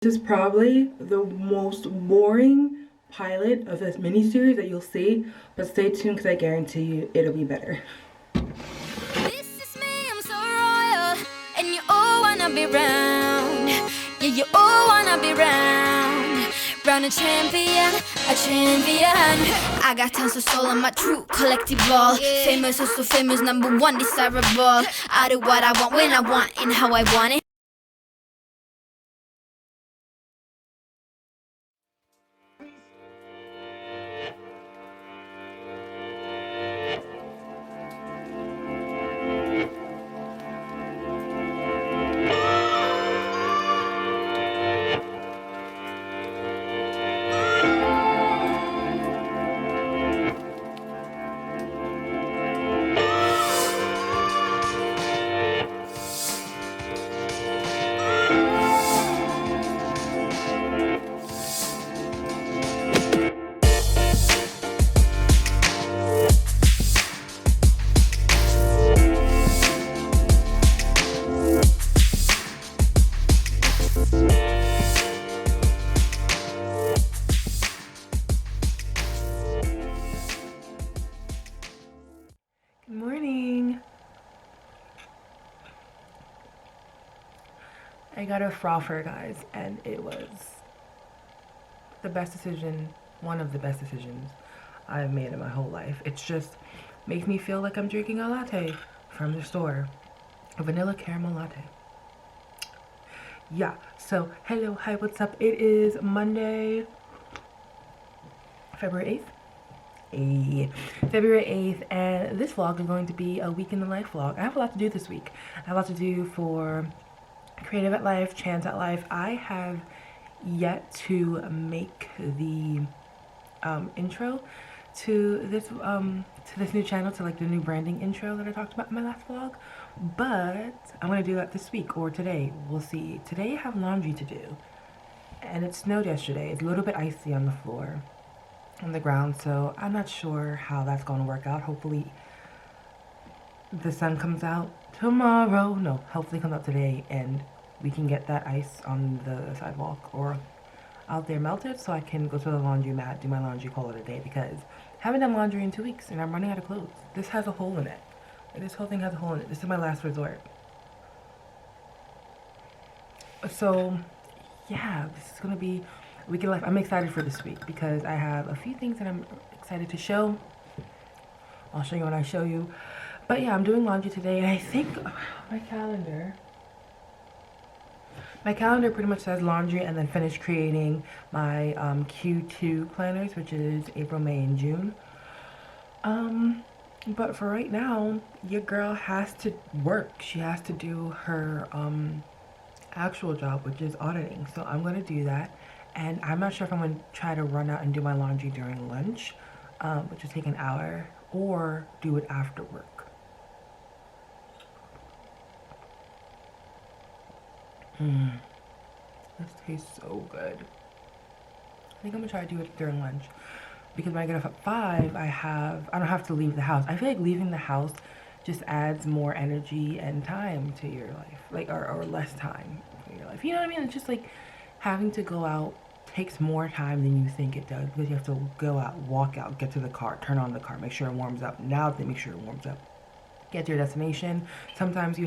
This is probably the most boring pilot of this miniseries that you'll see, but stay tuned because I guarantee you it'll be better. This is me, I'm so royal, and you all wanna be round. Yeah, you all wanna be round. Round a champion, a champion. I got tons of soul, I'm a true collectible. Famous, so famous, number one, desirable. I do what I want, when I want, and how I want it. Good morning. I got a frother, guys, and it was the best decision, one of the best decisions I've made in my whole life. It's just makes me feel like I'm drinking a latte from the store, a vanilla caramel latte. Yeah, so hello, hi, what's up? It is Monday, February 8th. February 8th, and this vlog is going to be a week in the life vlog. I have a lot to do this week. I have a lot to do for Creative at Life, Chance at Life. I have yet to make the intro to this new channel, to like the new branding intro that I talked about in my last vlog, but I'm gonna do that this week or today. We'll see. Today I have laundry to do, and it snowed yesterday. It's a little bit icy on the floor, on the ground, so I'm not sure how that's going to work out. Hopefully the sun comes out tomorrow. No, hopefully it comes out today and we can get that ice on the sidewalk or out there melted so I can go to the laundromat, do my laundry, call it a day, because I haven't done laundry in 2 weeks and I'm running out of clothes. This has a hole in it. This whole thing has a hole in it. This is my last resort. So yeah, this is gonna be week in life. I'm excited for this week because I have a few things that I'm excited to show. I'll show you when I show you. But yeah, I'm doing laundry today, and I think my calendar pretty much says laundry and then finish creating my Q2 planners, which is April, May, and June. But for right now, your girl has to work. She has to do her actual job, which is auditing. So I'm gonna do that. And I'm not sure if I'm going to try to run out and do my laundry during lunch, which will take an hour, or do it after work. This tastes so good. I think I'm going to try to do it during lunch, because when I get up at 5, I don't have to leave the house. I feel like leaving the house just adds more energy and time to your life, like, or less time to your life. You know what I mean? It's just like having to go out takes more time than you think it does, because you have to go out, walk out, get to the car, turn on the car, make sure it warms up. Now they make sure it warms up. Get to your destination. Sometimes you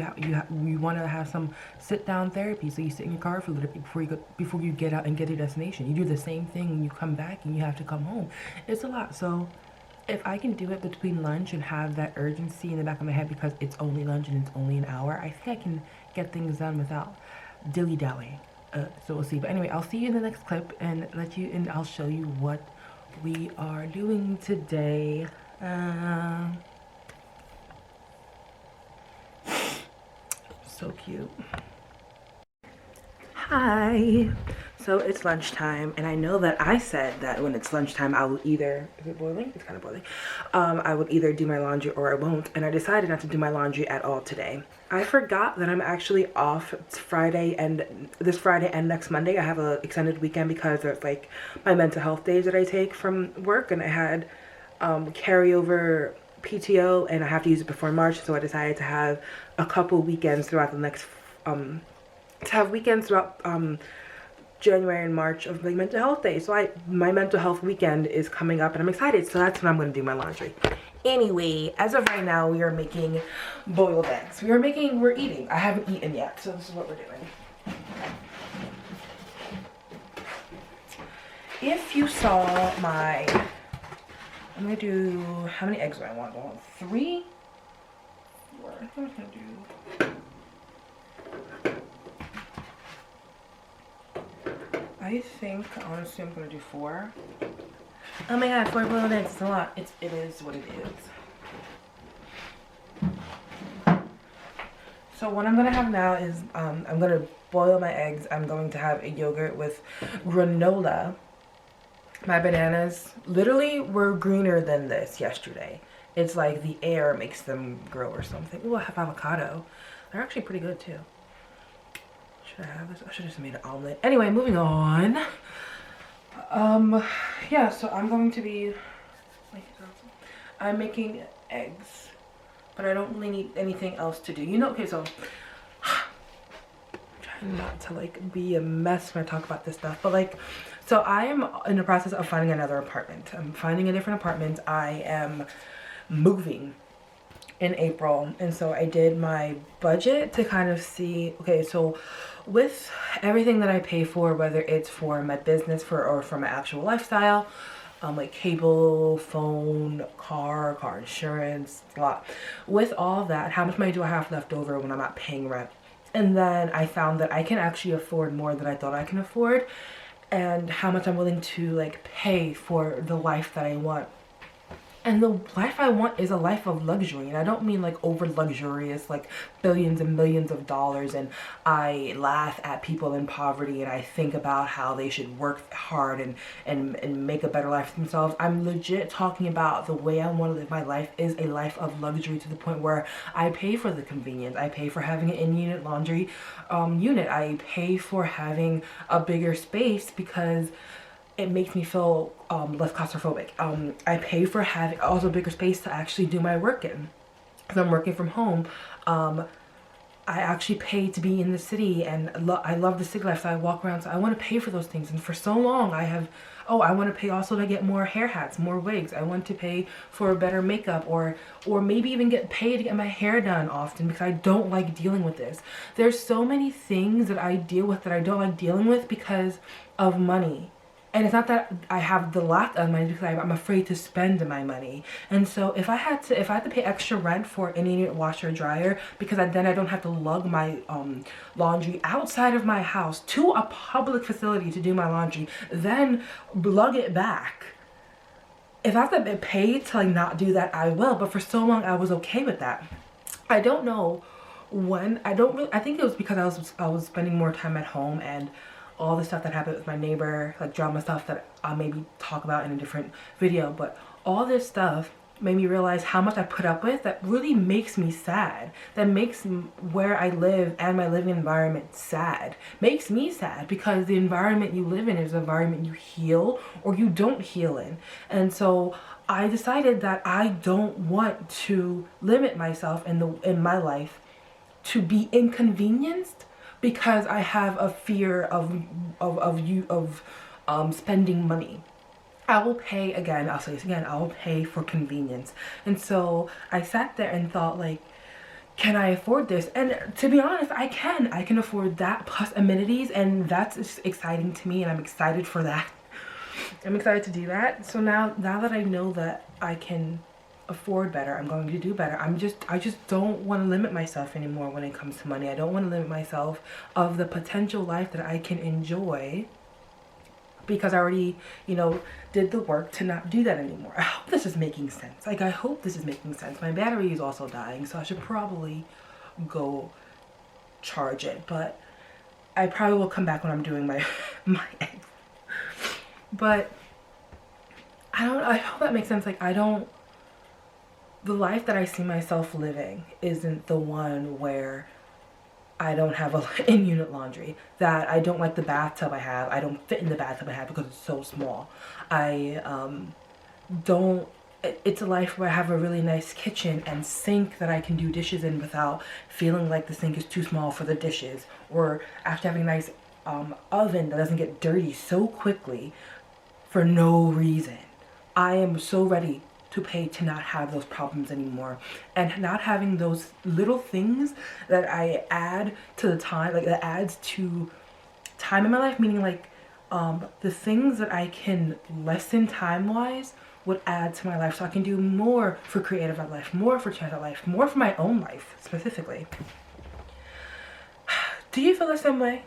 want to have some sit down therapy, so you sit in your car for a little bit before you get out and get to your destination. You do the same thing when you come back and you have to come home. It's a lot. So if I can do it between lunch and have that urgency in the back of my head because it's only lunch and it's only an hour, I think I can get things done without dilly-dallying. So we'll see. But anyway, I'll see you in the next clip and I'll show you what we are doing today. So cute. Hi. So it's lunchtime, and I know that I said that when it's lunchtime I will either, is it boiling? It's kind of boiling. I would either do my laundry or I won't, and I decided not to do my laundry at all today. I forgot that I'm actually off this Friday and next Monday. I have a extended weekend because there's like my mental health days that I take from work, and I had carryover PTO and I have to use it before March, so I decided to have a couple weekends throughout the next January and March of like mental health days. So my mental health weekend is coming up and I'm excited. So that's when I'm going to do my laundry. Anyway, as of right now, we are making boiled eggs. We're eating. I haven't eaten yet, so this is what we're doing. If you saw I'm gonna do, how many eggs do I want? I want 3? 4. I think I'm gonna do, I think, honestly, I'm gonna do 4. Oh my god, 4 boiled eggs, it's a lot. It is what it is. So what I'm gonna have now is, I'm gonna boil my eggs. I'm going to have a yogurt with granola. My bananas literally were greener than this yesterday. It's like the air makes them grow or something. Ooh, I have avocado. They're actually pretty good too. Should I have this? I should have just made an omelet. Anyway, moving on. Yeah, so I'm going to be, I'm making eggs, but I don't really need anything else to do. You know, okay, so I'm trying not to like be a mess when I talk about this stuff, but like, so I am in the process of finding another apartment. I'm finding a different apartment. I am moving in April, and so I did my budget to kind of see, okay, so with everything that I pay for, whether it's for my business or for my actual lifestyle, like cable, phone, car insurance, a lot. With all of that, how much money do I have left over when I'm not paying rent? And then I found that I can actually afford more than I thought I can afford, and how much I'm willing to like pay for the life that I want. And the life I want is a life of luxury. And I don't mean like over luxurious, like billions and millions of dollars. And I laugh at people in poverty and I think about how they should work hard and make a better life for themselves. I'm legit talking about the way I want to live my life is a life of luxury, to the point where I pay for the convenience. I pay for having an in-unit laundry unit. I pay for having a bigger space because it makes me feel less claustrophobic. I pay for having also bigger space to actually do my work in. Because I'm working from home, I actually pay to be in the city, and I love the city life, so I walk around, so I want to pay for those things. And for so long I have, I want to pay also to get more hair hats, more wigs. I want to pay for better makeup, or maybe even get paid to get my hair done often, because I don't like dealing with this. There's so many things that I deal with that I don't like dealing with because of money. And it's not that I have the lack of money, because I'm afraid to spend my money. And so if I had to pay extra rent for an in-unit washer or dryer, because then I don't have to lug my laundry outside of my house to a public facility to do my laundry, then lug it back. If I have to pay to like not do that, I will. But for so long I was okay with that. I don't know when. I think it was because I was spending more time at home, and all the stuff that happened with my neighbor, like drama stuff that I'll maybe talk about in a different video. But all this stuff made me realize how much I put up with that really makes me sad. That makes where I live and my living environment sad. Makes me sad, because the environment you live in is the environment you heal or you don't heal in. And so I decided that I don't want to limit myself in my life to be inconvenienced because I have a fear of spending money. I will pay, again, I'll say this again, I will pay for convenience. And so I sat there and thought, like, can I afford this? And to be honest, I can afford that plus amenities, and that's exciting to me, and I'm excited for that. I'm excited to do that. So now that I know that I can afford better, I'm going to do better. I just don't want to limit myself anymore when it comes to money. I don't want to limit myself of the potential life that I can enjoy, because I already, did the work to not do that anymore. I hope this is making sense. Like, I hope this is making sense. My battery is also dying, so I should probably go charge it, but I probably will come back when I'm doing my eggs. But I hope that makes sense. Like, the life that I see myself living isn't the one where I don't have an in-unit laundry, that I don't like the bathtub I have. I don't fit in the bathtub I have because it's so small. It's a life where I have a really nice kitchen and sink that I can do dishes in without feeling like the sink is too small for the dishes, or after having a nice oven that doesn't get dirty so quickly for no reason. I am so ready to pay to not have those problems anymore, and not having those little things that I add to the time, like that adds to time in my life, meaning like the things that I can lessen time wise would add to my life, so I can do more for creative at life, more for chance at life, more for my own life specifically. Do you feel the same way?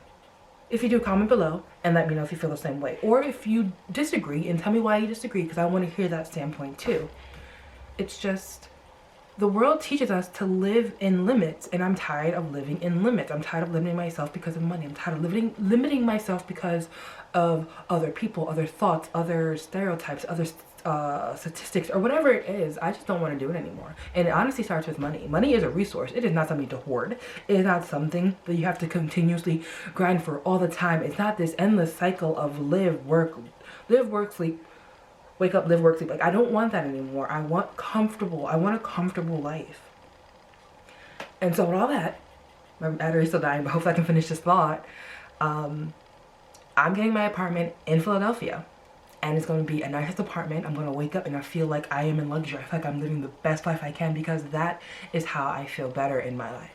If you do, comment below and let me know if you feel the same way, or if you disagree, and tell me why you disagree, because I want to hear that standpoint too. It's just, the world teaches us to live in limits, and I'm tired of living in limits. I'm tired of limiting myself because of money. I'm tired of limiting myself because of other people, other thoughts, other stereotypes, other statistics, or whatever it is. I just don't want to do it anymore. And it honestly starts with money. Money is a resource. It is not something to hoard. It is not something that you have to continuously grind for all the time. It's not this endless cycle of live, work, sleep, wake up, live, work, sleep. Like, I don't want that anymore. I want a comfortable life. And so with all that, my battery's still dying, but hopefully I can finish this thought. I'm getting my apartment in Philadelphia, and it's going to be a nice apartment. I'm going to wake up and I feel like I am in luxury. I feel like I'm living the best life I can, because that is how I feel better in my life.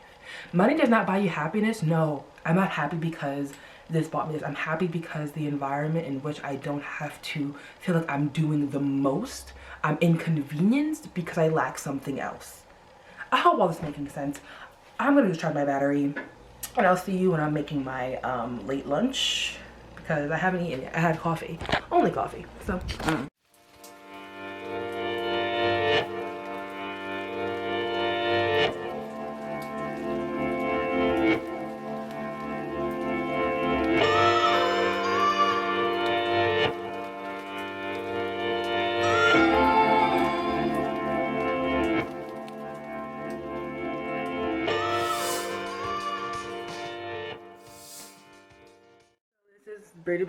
Money does not buy you happiness. No, I'm not happy because this bought me this. I'm happy because the environment in which I don't have to feel like I'm doing the most. I'm inconvenienced because I lack something else. I hope all this is making sense. I'm going to just charge my battery, and I'll see you when I'm making my late lunch, because I haven't eaten yet. I had coffee, only coffee, so.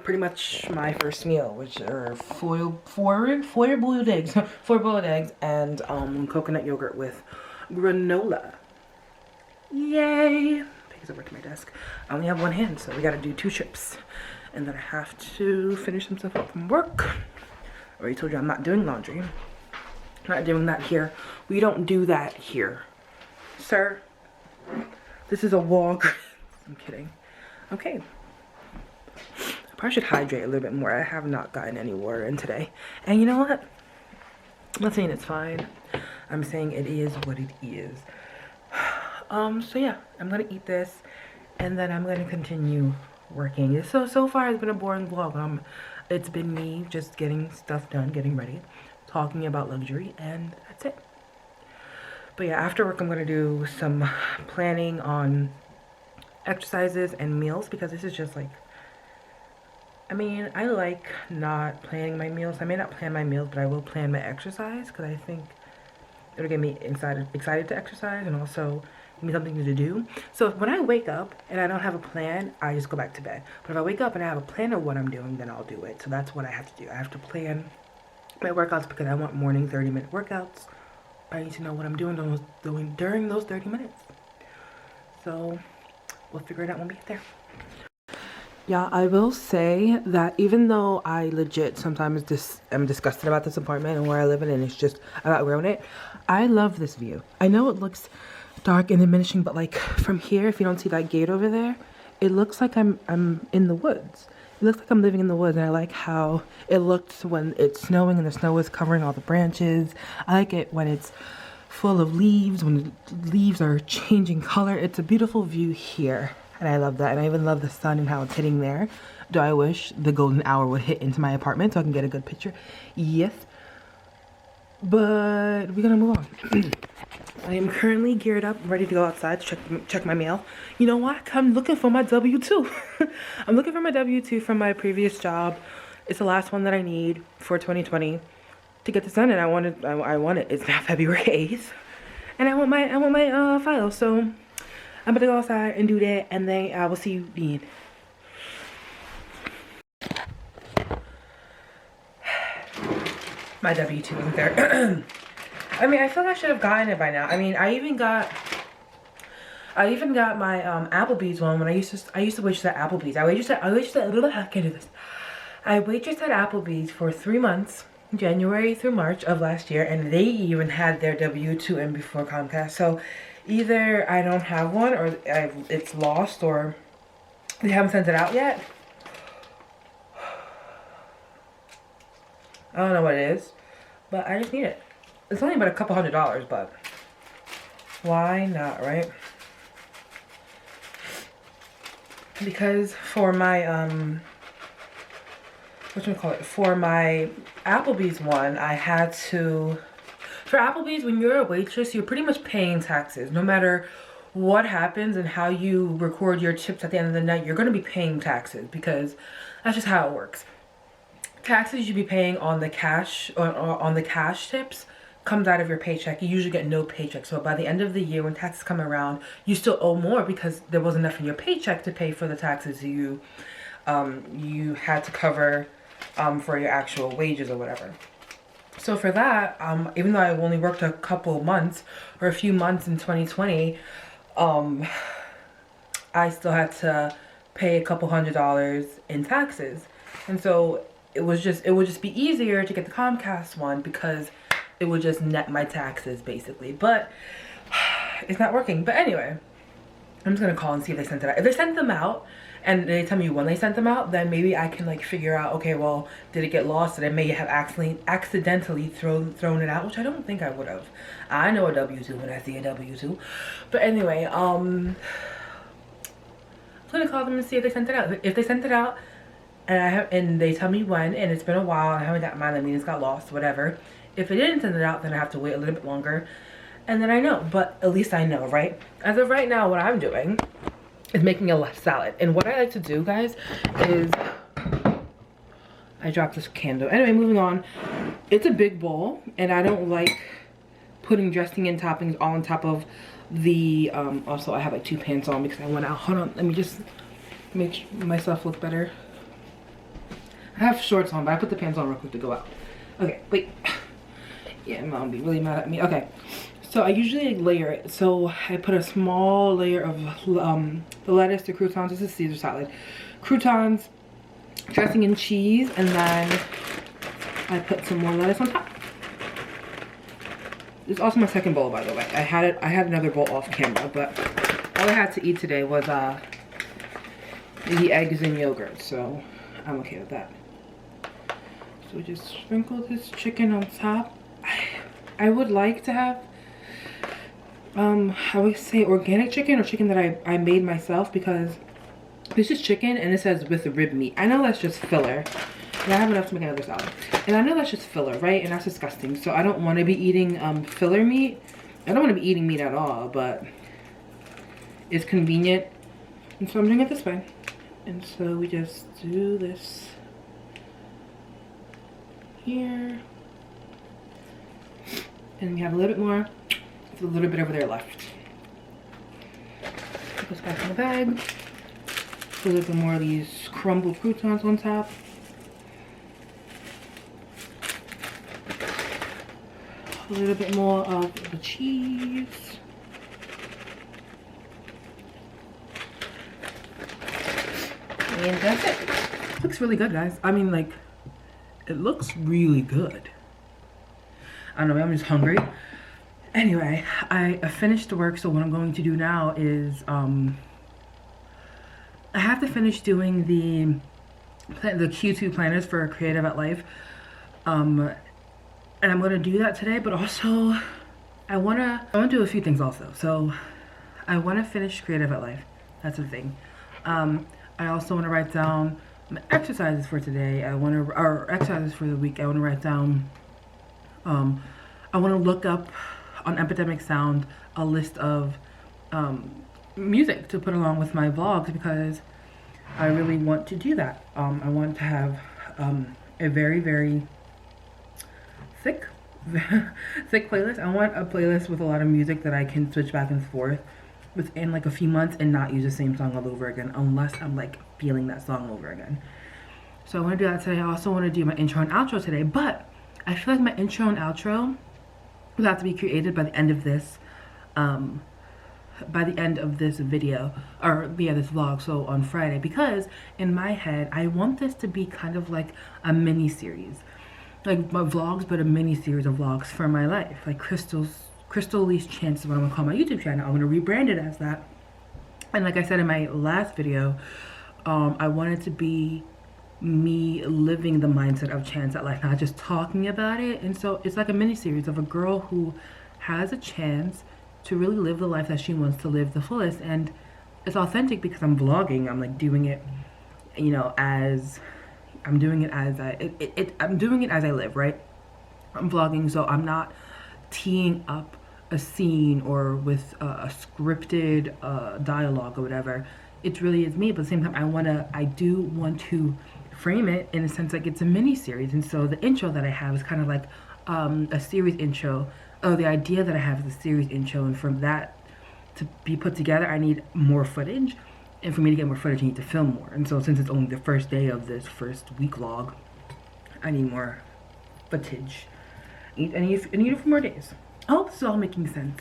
Pretty much my first meal, which are four boiled eggs, and coconut yogurt with granola. Yay! Takes over to my desk. I only have one hand, so we gotta do 2 trips, and then I have to finish some stuff up from work. I already told you I'm not doing laundry. I'm not doing that here. We don't do that here, sir. This is a Walgreens. I'm kidding. Okay. I should hydrate a little bit more. I have not gotten any water in today. And you know what? I'm not saying it's fine. I'm saying it is what it is. So yeah, I'm gonna eat this, and then I'm gonna continue working. So far it's been a boring vlog. It's been me just getting stuff done, getting ready, talking about luxury, and that's it. But yeah, after work I'm gonna do some planning on exercises and meals, because this is just like, I mean, I like not planning my meals. I may not plan my meals, but I will plan my exercise, because I think it'll get me excited to exercise, and also give me something to do. So when I wake up and I don't have a plan, I just go back to bed. But if I wake up and I have a plan of what I'm doing, then I'll do it. So that's what I have to do. I have to plan my workouts, because I want morning 30-minute workouts. I need to know what I'm doing during those 30 minutes. So we'll figure it out when we get there. Yeah, I will say that even though I legit sometimes am disgusted about this apartment and where I live in, and it's just, I've outgrown it, I love this view. I know it looks dark and diminishing, but like from here, if you don't see that gate over there, it looks like I'm in the woods. It looks like I'm living in the woods, and I like how it looks when it's snowing and the snow is covering all the branches. I like it when it's full of leaves, when the leaves are changing color. It's a beautiful view here. And I love that. And I even love the sun and how it's hitting there. Do I wish the golden hour would hit into my apartment so I can get a good picture? Yes. But we're gonna move on. I am currently geared up, ready to go outside to check my mail. You know what? I'm looking for my W-2. I'm looking for my W-2 from my previous job. It's the last one that I need for 2020 to get this done, and I want it. It's now February 8th, and I want my file. So I'm gonna go outside and do that, and then I will see you then. My W-2 isn't there. I mean, I feel like I should have gotten it by now. I mean, I I even got my Applebee's one when I used to waitress at Applebee's. I can't do this. I waitressed at Applebee's for 3 months, January through March of last year, and they even had their W-2 in before Comcast. So either I don't have one, or it's lost, or they haven't sent it out yet. I don't know what it is, but I just need it. It's only about a couple $100, but why not, right? Because for my for my Applebee's one, I had to, for Applebee's, when you're a waitress, you're pretty much paying taxes. No matter what happens and how you record your tips at the end of the night, you're going to be paying taxes, because that's just how it works. Taxes you be paying on the cash, or on the cash tips, comes out of your paycheck. You usually get no paycheck. So by the end of the year, when taxes come around, you still owe more because there wasn't enough in your paycheck to pay for the taxes you had to cover for your actual wages or whatever. So for that, even though I only worked a couple months or a few months in 2020, I still had to pay a couple $100 in taxes. And so it would just be easier to get the Comcast one, because it would just net my taxes basically. But it's not working. But anyway, I'm just gonna call and see if they sent it out. If they sent them out and they tell me when they sent them out, then maybe I can like figure out, okay, well, did it get lost? Did I may have accidentally thrown it out, which I don't think I would have. I know a W-2 when I see a W-2. But anyway, I'm gonna call them and see if they sent it out. If they sent it out, and they tell me when, and it's been a while, and I haven't got mine, that means it got lost, whatever. If they didn't send it out, then I have to wait a little bit longer, and then I know. But at least I know, right? As of right now, what I'm doing is making a salad. And what I like to do, guys, is I dropped this candle. Anyway, moving on. It's a big bowl, and I don't like putting dressing and toppings all on top of the, also I have like 2 pants on because I went out. Hold on, let me just make myself look better. I have shorts on, but I put the pants on real quick to go out. Okay, wait. Yeah, Mom will be really mad at me. Okay, so I usually layer it. So I put a small layer of the lettuce, the croutons. This is Caesar salad. Croutons, dressing, and cheese, and then I put some more lettuce on top. This is also my second bowl, by the way. I had another bowl off camera, but all I had to eat today was the eggs and yogurt, so I'm okay with that. So we just sprinkle this chicken on top. I would like to have, I would say organic chicken, or chicken that I made myself, because this is chicken and it says with the rib meat. I know that's just filler, and I have enough to make another salad. And I know that's just filler, right? And that's disgusting. So I don't want to be eating filler meat. I don't want to be eating meat at all, but it's convenient. And so I'm doing it this way. And so we just do this here. And we have a little bit more. There's a little bit over there left. Put this back in the bag. Put a little bit more of these crumbled croutons on top. A little bit more of the cheese. And that's it. Looks really good, guys. I mean, like, it looks really good. I don't know, maybe I'm just hungry. Anyway, I finished the work, so what I'm going to do now is, I have to finish doing the Q2 planners for Creative at Life. And I'm gonna do that today, but also I wanna do a few things also. So I wanna finish Creative at Life. That's the thing. I also wanna write down my exercises for today. Or exercises for the week. I wanna write down, I wanna look up on Epidemic Sound a list of music to put along with my vlogs, because I really want to do that. I want to have a very, very thick playlist. I want a playlist with a lot of music that I can switch back and forth within like a few months and not use the same song all over again, unless I'm like feeling that song over again. So I want to do that today. I also want to do my intro and outro today, but I feel like my intro and outro will have to be created by the end of this by the end of this video, or yeah, this vlog, so on Friday, because in my head I want this to be kind of like a mini series, like my vlogs, but a mini series of vlogs for my life, like Crystal Lee's Chance is what I'm gonna call my YouTube channel. I'm gonna rebrand it as that. And like I said in my last video, I want it to be me living the mindset of chance at life, not just talking about it. And so it's like a mini series of a girl who has a chance to really live the life that she wants to live the fullest. And it's authentic because I'm vlogging. I'm like doing it, you know, as I'm doing it as I'm doing it as I live, right? I'm vlogging, so I'm not teeing up a scene or with a scripted dialogue or whatever. It really is me, but at the same time I do want to frame it in a sense like it's a mini series. And so the intro that I have is kind of like a series intro. Oh, the idea that I have is a series intro, and from that to be put together I need more footage, and for me to get more footage I need to film more. And so since it's only the first day of this first week vlog, I need more footage. I need it for more days. I hope this is all making sense.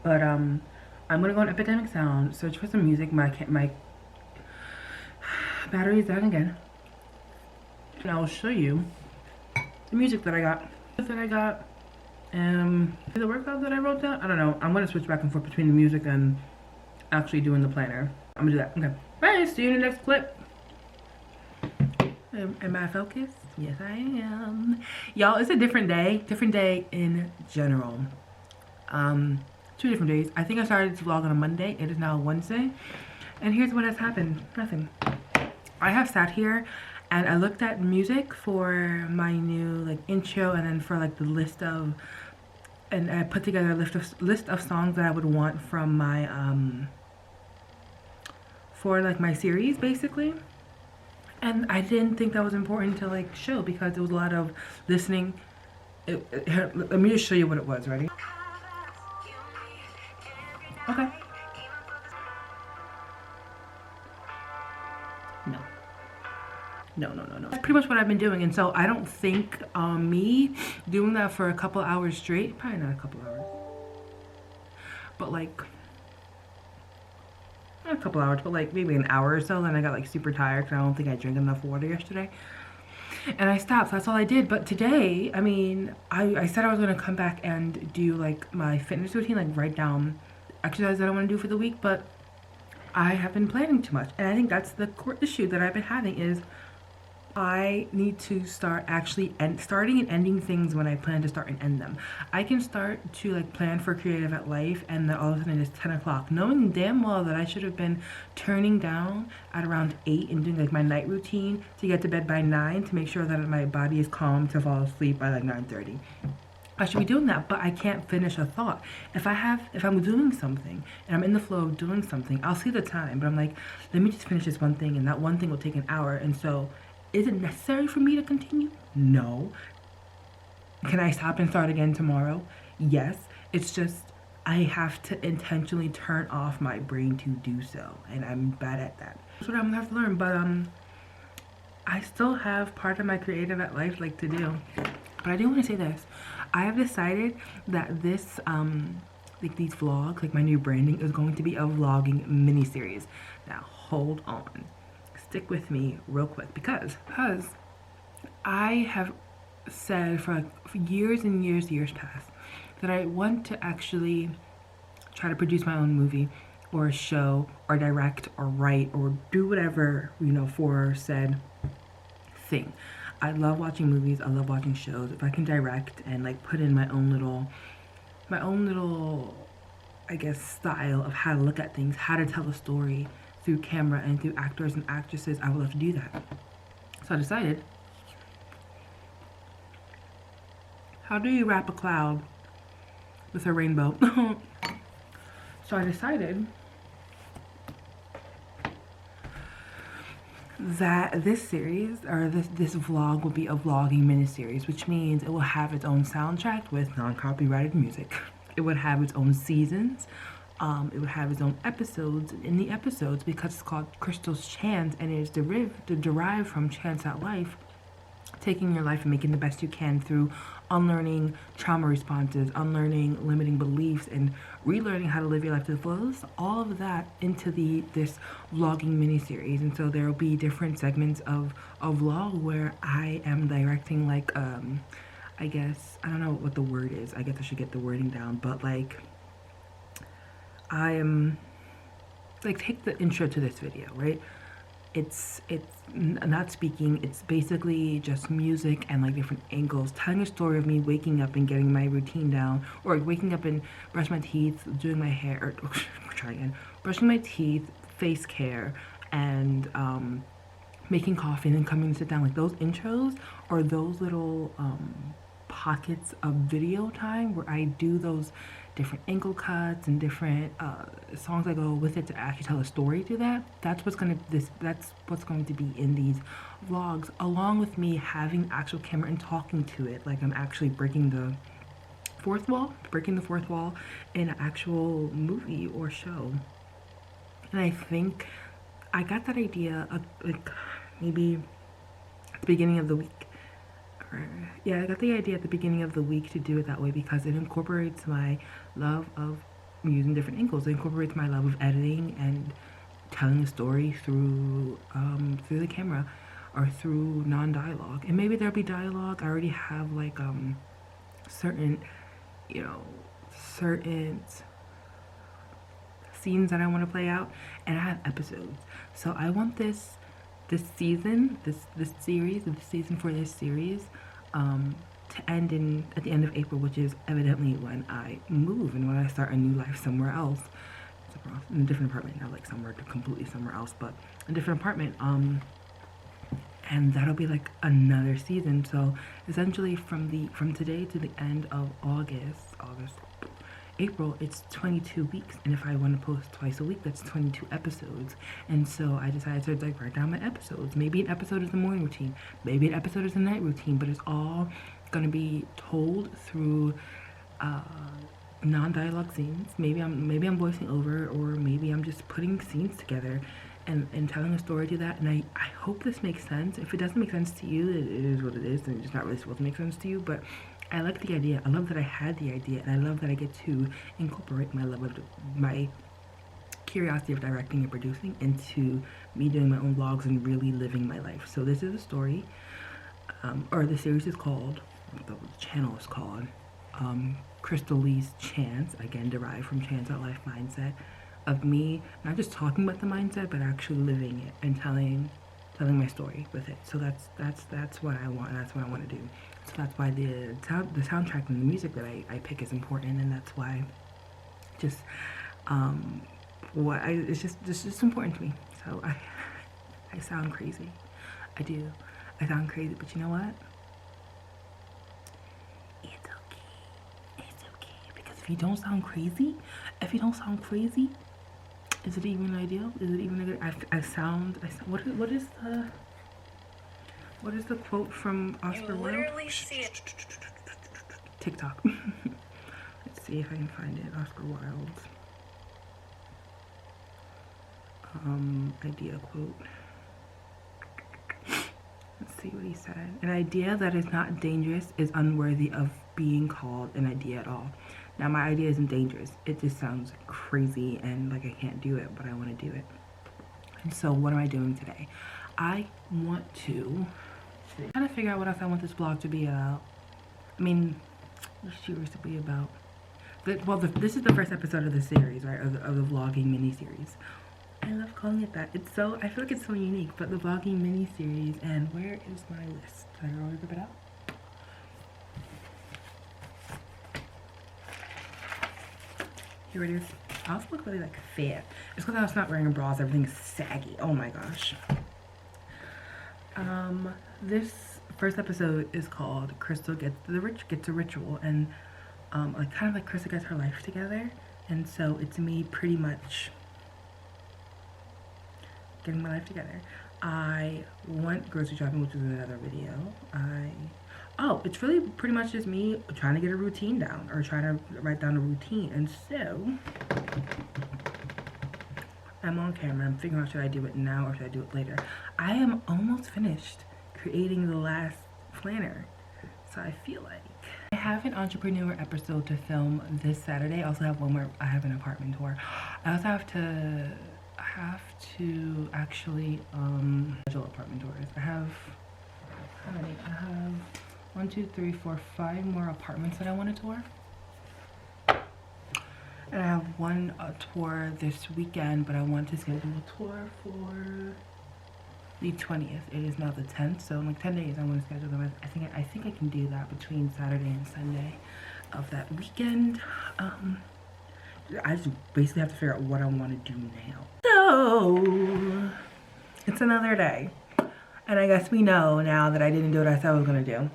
But I'm gonna go on Epidemic Sound, search for some music. My battery's down again, and I'll show you the music that I got. The workout that I wrote down. I don't know. I'm gonna switch back and forth between the music and actually doing the planner. I'm gonna do that. Okay. Bye. See you in the next clip. Am I focused? Yes, I am. Y'all, it's a different day. Different day in general. 2 different days. I think I started this vlog on a Monday. It is now Wednesday. And here's what has happened. Nothing. I have sat here and I looked at music for my new like intro, and then for like the list of, and I put together a list of songs that I would want from my for like my series basically. And I didn't think that was important to like show because there was a lot of listening. Let me just show you what it was. Ready? Okay. No. That's pretty much what I've been doing. And so I don't think me doing that for a couple hours straight, probably not a couple hours, but like not a couple hours, but like maybe an hour or so. Then I got like super tired because I don't think I drank enough water yesterday. And I stopped, so that's all I did. But today, I mean, I said I was gonna come back and do like my fitness routine, like write down exercise that I want to do for the week, but I have been planning too much. And I think that's the core issue that I've been having is I need to start actually starting and ending things when I plan to start and end them. I can start to like plan for Creative at Life, and then all of a sudden it's 10 o'clock, knowing damn well that I should have been turning down at around 8 and doing like my night routine to get to bed by 9 to make sure that my body is calm to fall asleep by like 9:30. I should be doing that, but I can't finish a thought. If I'm doing something and I'm in the flow of doing something, I'll see the time, but I'm like, let me just finish this one thing, and that one thing will take an hour. And so is it necessary for me to continue? No. Can I stop and start again tomorrow? Yes. It's just I have to intentionally turn off my brain to do so, and I'm bad at that. That's what I'm gonna have to learn, but I still have part of my Creative at Life like to do. But I do want to say this. I have decided that this like these vlogs, like my new branding, is going to be a vlogging mini series. Now hold on. Stick with me real quick because I have said for years and years past that I want to actually try to produce my own movie or a show or direct or write or do whatever, you know, for said thing. I love watching movies. I love watching shows. If I can direct and like put in my own little I guess style of how to look at things, how to tell a story through camera and through actors and actresses, I would love to do that. So I decided, how do you wrap a cloud with a rainbow? So I decided that this series, or this vlog, will be a vlogging miniseries, which means it will have its own soundtrack with non-copyrighted music. It would have its own seasons. It would have its own episodes. In the episodes, because it's called Crystal's Chance and it is derived from Chance at Life, taking your life and making the best you can through unlearning trauma responses, unlearning limiting beliefs, and relearning how to live your life to the fullest. All of that into this vlogging mini series. And so there will be different segments of a vlog where I am directing, like, I guess, I don't know what the word is. I guess I should get the wording down, but like, I am, like, take the intro to this video, right? It's not speaking, it's basically just music and like different angles, telling a story of me waking up and getting my routine down, or waking up and brushing my teeth, doing my hair, or try again, brushing my teeth, face care, and making coffee and then coming to sit down. Like those intros or those little pockets of video time where I do those different ankle cuts and different songs that go with it to actually tell a story through that. That's what's going to be in these vlogs, along with me having actual camera and talking to it, like I'm actually breaking the fourth wall in an actual movie or show. And I think I got that idea like maybe at the beginning of the week. Yeah, I got the idea at the beginning of the week to do it that way because it incorporates my love of using different angles. It incorporates my love of editing and telling a story through the camera or through non-dialogue. And maybe there'll be dialogue. I already have like certain scenes that I want to play out, and I have episodes. So I want this season for this series to end at the end of April, which is evidently when I move and when I start a new life somewhere else, in a different apartment, not like completely somewhere else, but a different apartment. And that'll be like another season. So essentially from today to the end of April, it's 22 weeks, and if I want to post twice a week, that's 22 episodes. And so I decided to like write down my episodes. Maybe an episode is the morning routine, maybe an episode is the night routine, but it's all gonna be told through non-dialogue scenes. Maybe I'm voicing over, or maybe I'm just putting scenes together and telling a story to that. And I hope this makes sense. If it doesn't make sense to you, it is what it is, and it's just not really supposed to make sense to you. But I like the idea. I love that I had the idea, and I love that I get to incorporate my curiosity of directing and producing into me doing my own vlogs and really living my life. So this is a story, or the series is called, the channel is called Crystal Lee's Chance, again derived from Chance at Life mindset, of me not just talking about the mindset, but actually living it and telling my story with it. So that's what I want, and that's what I want to do. So that's why the soundtrack and the music that I pick is important, and that's why just it's just important to me. So I sound crazy. I do. I sound crazy, but you know what? It's okay. It's okay, because if you don't sound crazy, is it even ideal? Is it even a good? What is the quote from Oscar Wilde? You literally see it. TikTok. Let's see if I can find it. Oscar Wilde's idea quote. Let's see what he said. An idea that is not dangerous is unworthy of being called an idea at all. Now, my idea isn't dangerous. It just sounds crazy and like I can't do it, but I want to do it. And so what am I doing today? I want to try to figure out what else I want this vlog to be about. I mean, what's series to be about? This is the first episode of the series, right? Of the vlogging mini-series. I love calling it that. I feel like it's so unique, but the vlogging mini-series. And where is my list? Did I already rip it out? Here it is. I also look really like fat. It's because I was not wearing a bra, so everything's saggy. Oh my gosh. This first episode is called Crystal Gets a Ritual, and like kind of like Crystal gets her life together, and so it's me pretty much getting my life together. I went grocery shopping, which is another video. It's really pretty much just me trying to get a routine down, or trying to write down a routine. And so I'm on camera. I'm figuring out, should I do it now or should I do it later? I am almost finished creating the last planner. So I feel like I have an entrepreneur episode to film this Saturday. I also have one where I have an apartment tour. I also have to actually schedule apartment tours. I have how many? I have 1, 2, 3, 4, 5 more apartments that I want to tour. And I have one tour this weekend, but I want to schedule a tour for the 20th. It is now the 10th, so in like 10 days I want to schedule them. I think I can do that between Saturday and Sunday of that weekend. I just basically have to figure out what I want to do now. So it's another day, and I guess we know now that I didn't do what I said I was gonna do.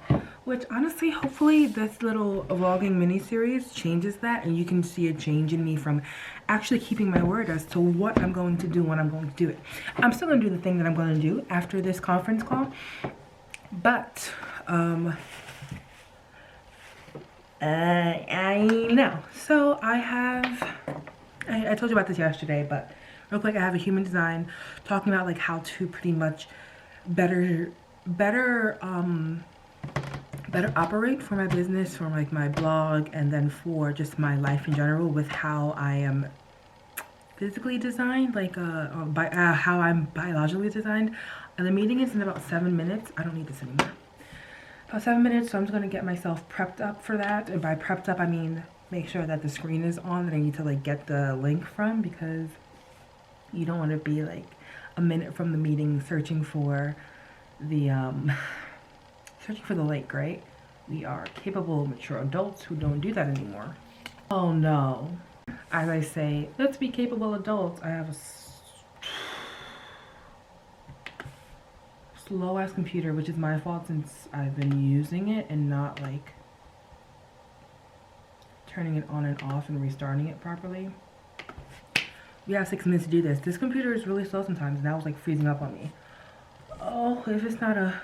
Which honestly, hopefully this little vlogging mini series changes that, and you can see a change in me from actually keeping my word as to what I'm going to do when I'm going to do it. I'm still gonna do the thing that I'm gonna do after this conference call, but I know. So I told you about this yesterday, but real quick, I have a human design talking about like how to pretty much better operate for my business, for like my blog, and then for just my life in general with how I am physically designed, like how I'm biologically designed. And the meeting is in about 7 minutes. I don't need this anymore. About 7 minutes, so I'm just gonna get myself prepped up for that. And by prepped up, I mean make sure that the screen is on that I need to like get the link from, because you don't want to be like a minute from the meeting searching for the link, right? We are capable, mature adults who don't do that anymore. Oh no. As I say, let's be capable adults. I have a slow ass computer, which is my fault since I've been using it and not like turning it on and off and restarting it properly. We have 6 minutes to do this. This computer is really slow sometimes, and now it's like freezing up on me. Oh, if it's not a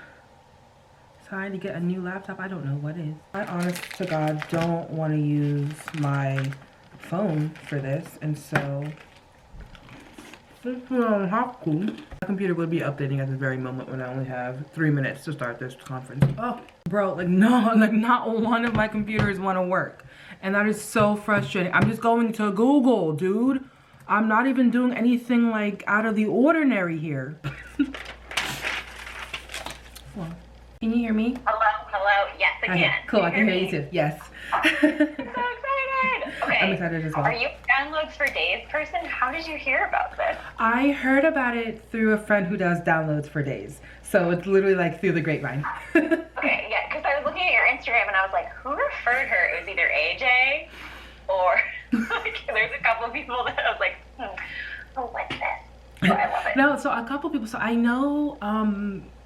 sign to get a new laptop, I don't know what is. I honest to God don't want to use my phone for this, and so my computer would be updating at this very moment when I only have 3 minutes to start this conference. Oh, bro, like no, like not one of my computers want to work, and that is so frustrating. I'm just going to Google, dude. I'm not even doing anything like out of the ordinary here. Well, can you hear me? Hello, yes I can. Okay, cool, I can hear you too, yes. I'm so excited. Okay. I'm excited as well. Are you a downloads for days person? How did you hear about this? I heard about it through a friend who does downloads for days. So it's literally like through the grapevine. Okay, yeah, because I was looking at your Instagram and I was like, who referred her? It was either AJ or like, there's a couple of people that I was like, oh, what's this? So I love it. No, so a couple people, so I know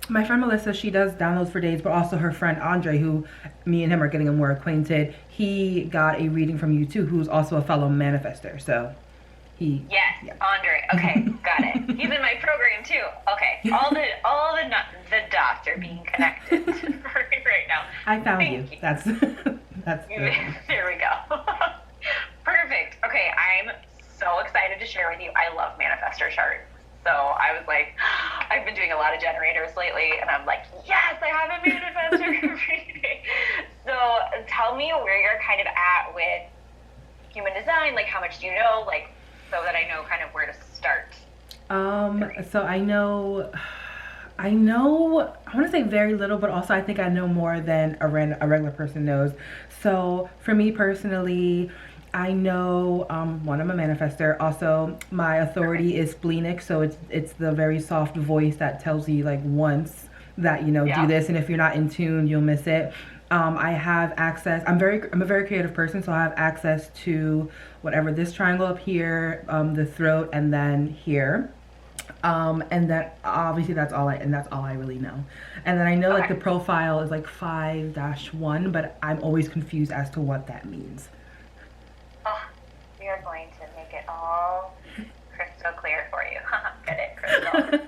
my friend Melissa, she does downloads for days, but also her friend Andre, who me and him are getting more acquainted, he got a reading from you too, who's also a fellow manifester. So he Andre. Okay, got it. He's in my program too. Okay, all the dots are being connected right now. I found Thank you. That's There we go. Perfect. Okay, I'm so excited to share with you. I love manifestor charts. So I was like, I've been doing a lot of generators lately, and I'm like, yes, I have a manifestor reading. So tell me where you're kind of at with human design, like how much do you know, like so that I know kind of where to start. So I know, I want to say very little, but also I think I know more than a regular person knows. So for me personally, I know, one, I'm a manifestor. Also, my authority is splenic, so it's the very soft voice that tells you like once that, you know, do this, and if you're not in tune, you'll miss it. I have access, I'm a very creative person, so I have access to whatever, this triangle up here, the throat, and then here. And that obviously that's all I really know. And then I know like the profile is like 5-1, but I'm always confused as to what that means. We are going to make it all crystal clear for you. Get it, Crystal?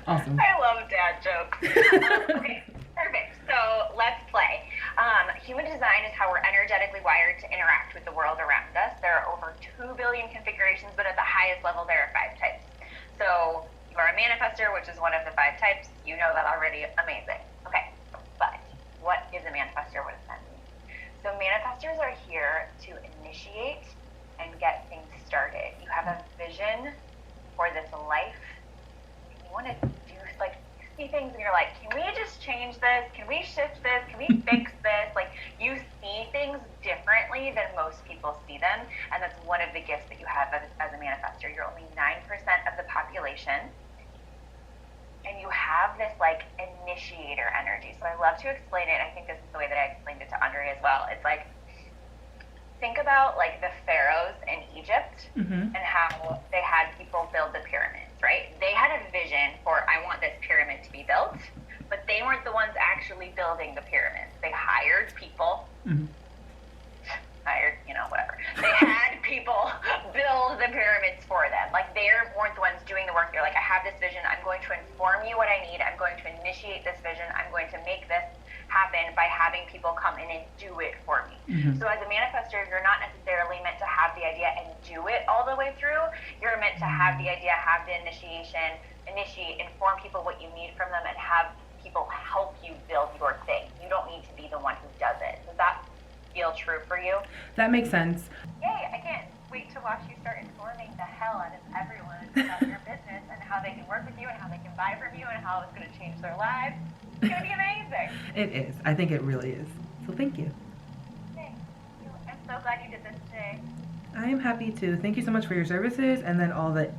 Awesome. I love dad jokes. Okay, perfect. So let's play. Human design is how we're energetically wired to interact with the world around us. There are over 2 billion configurations, but at the highest level, there are 5 types. So you are a manifestor, which is one of the 5 types. You know that already. Amazing. Okay. what is a manifestor? What does that mean? So manifestors are here to initiate and get things started. You have a vision for this life. You want to do, like, you see things and you're like, can we just change this? Can we shift this? Can we fix this? Like, you see things differently than most people see them, and that's one of the gifts that you have as a manifestor. You're only 9% of the population, and you have this, like, initiator energy. So I love to explain it. I think this is the way that I explained it to Andre as well. It's like, think about, like, the pharaohs in Egypt and how they had people build the pyramids, right? They had a vision for, I want this pyramid to be built, but they weren't the ones actually building the pyramids. They hired people, whatever. They had people build the pyramids for them. Like, they weren't the ones doing the work. They're like, I have this vision. I'm going to inform you what I need. I'm going to initiate this vision. I'm going to make this happen by having people come in and do it for me. So as a manifestor, you're not necessarily meant to have the idea and do it all the way through. You're meant to have the idea, have the initiate, inform people what you need from them, and have people help you build your thing. You don't need to be the one who does it. Does that feel true for you? That makes sense. Yay, I can't wait to watch you start informing the hell out of everyone about your business and how they can work with you and how they can buy from you and how it's going to change their lives. It's going to be amazing. It is. I think it really is. So thank you. Thank you. I'm so glad you did this today. I am happy to. Thank you so much for your services, and then all the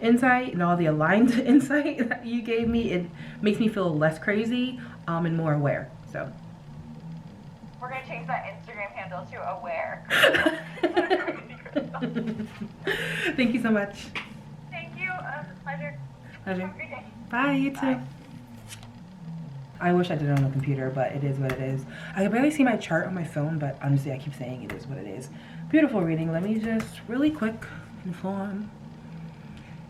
insight and all the aligned insight that you gave me. It makes me feel less crazy and more aware. So we're going to change that Instagram handle to aware. Thank you so much. Thank you. Pleasure. Pleasure. Have a great day. Bye, you too. Bye. I wish I did it on the computer, but it is what it is. I can barely see my chart on my phone, but honestly, I keep saying it is what it is. Beautiful reading. Let me just really quick inform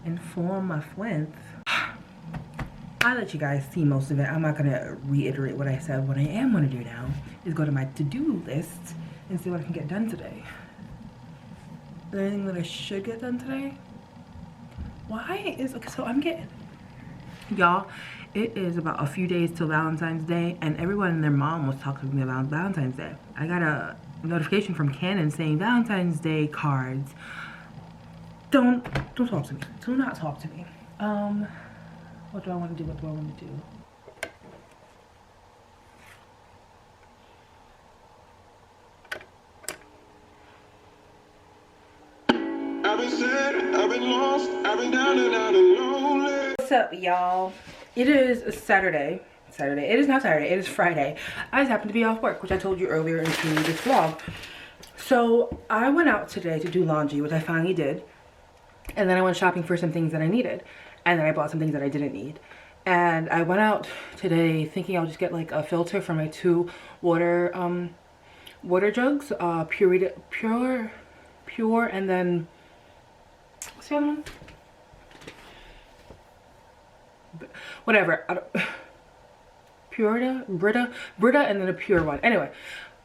my friends. I let you guys see most of it. I'm not gonna reiterate what I said. What I am gonna do now is go to my to-do list and see what I can get done today. Is there anything that I should get done today? Why is, okay, so I'm getting, y'all, it is about a few days till Valentine's Day, and everyone and their mom was talking to me about Valentine's Day. I got a notification from Canon saying Valentine's Day cards. Don't talk to me. Do not talk to me. What do I want to do? What do I want to do? I've been sad, I've been lost, I've been down and out and lonely. What's up, y'all? It is Saturday. It is not Saturday, it is Friday. I just happened to be off work, which I told you earlier into this vlog. So I went out today to do laundry, which I finally did. And then I went shopping for some things that I needed. And then I bought some things that I didn't need. And I went out today thinking I'll just get like a filter for my 2 water jugs. Pure, and then what's the other one? Whatever. Brita, and then a pure one. Anyway,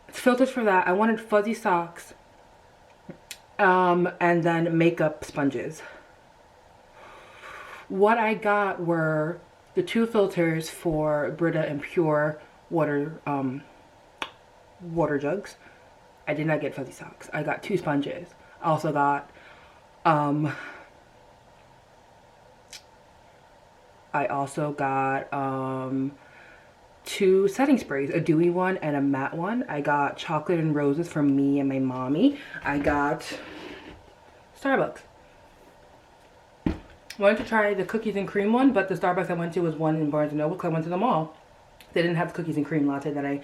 filters for that. I wanted fuzzy socks, and then makeup sponges. What I got were the 2 filters for Brita and pure water jugs. I did not get fuzzy socks. I got 2 sponges. I also got two setting sprays, a dewy one and a matte one. I got chocolate and roses from me and my mommy. I got Starbucks. Wanted to try the cookies and cream one, but the Starbucks I went to was one in Barnes & Noble because I went to the mall. They didn't have the cookies and cream latte that I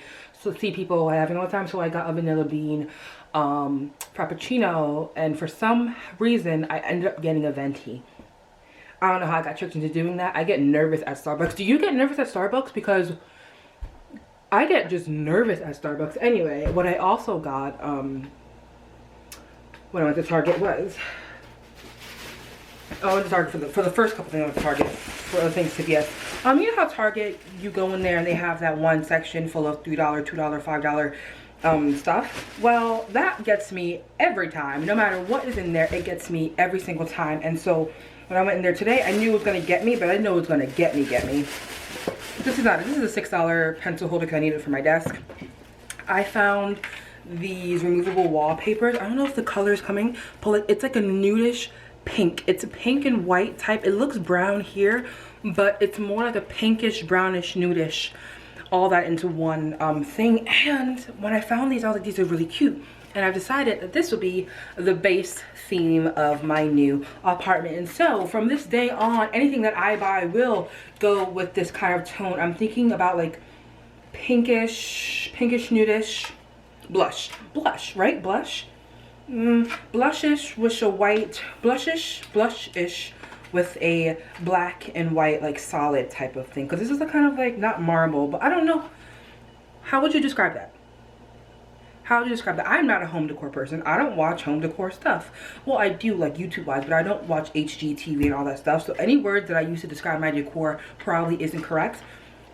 see people having all the time, so I got a vanilla bean frappuccino, and for some reason I ended up getting a venti. I don't know how I got tricked into doing that. I get nervous at Starbucks. Do you get nervous at Starbucks? Because I get just nervous at Starbucks. Anyway, what I also got when I went to Target was, I went to Target for the first couple things. I went to Target for other things to get. You know how Target, you go in there and they have that one section full of $3, $2, $5 stuff? Well, that gets me every time. No matter what is in there, it gets me every single time. And so when I went in there today, I knew it was going to get me, but I didn't know it was going to get me. this is a $6 pencil holder because I need it for my desk. I found these removable wallpapers. I don't know if the color is coming, but like it's like a nudish pink. It's a pink and white type. It looks brown here, but it's more like a pinkish, brownish, nudish, all that into one thing. And when I found these, I was like, these are really cute. And I've decided that this will be the base theme of my new apartment. And so from this day on, anything that I buy will go with this kind of tone. I'm thinking about like pinkish, nudish, blush, right? Blushish with a white, blushish with a black and white, like solid type of thing. Because this is a kind of like, not marble, but I don't know. How would you describe that? How would you describe that? I'm not a home decor person. I don't watch home decor stuff. Well, I do like YouTube wise, but I don't watch HGTV and all that stuff. So any words that I use to describe my decor probably isn't correct.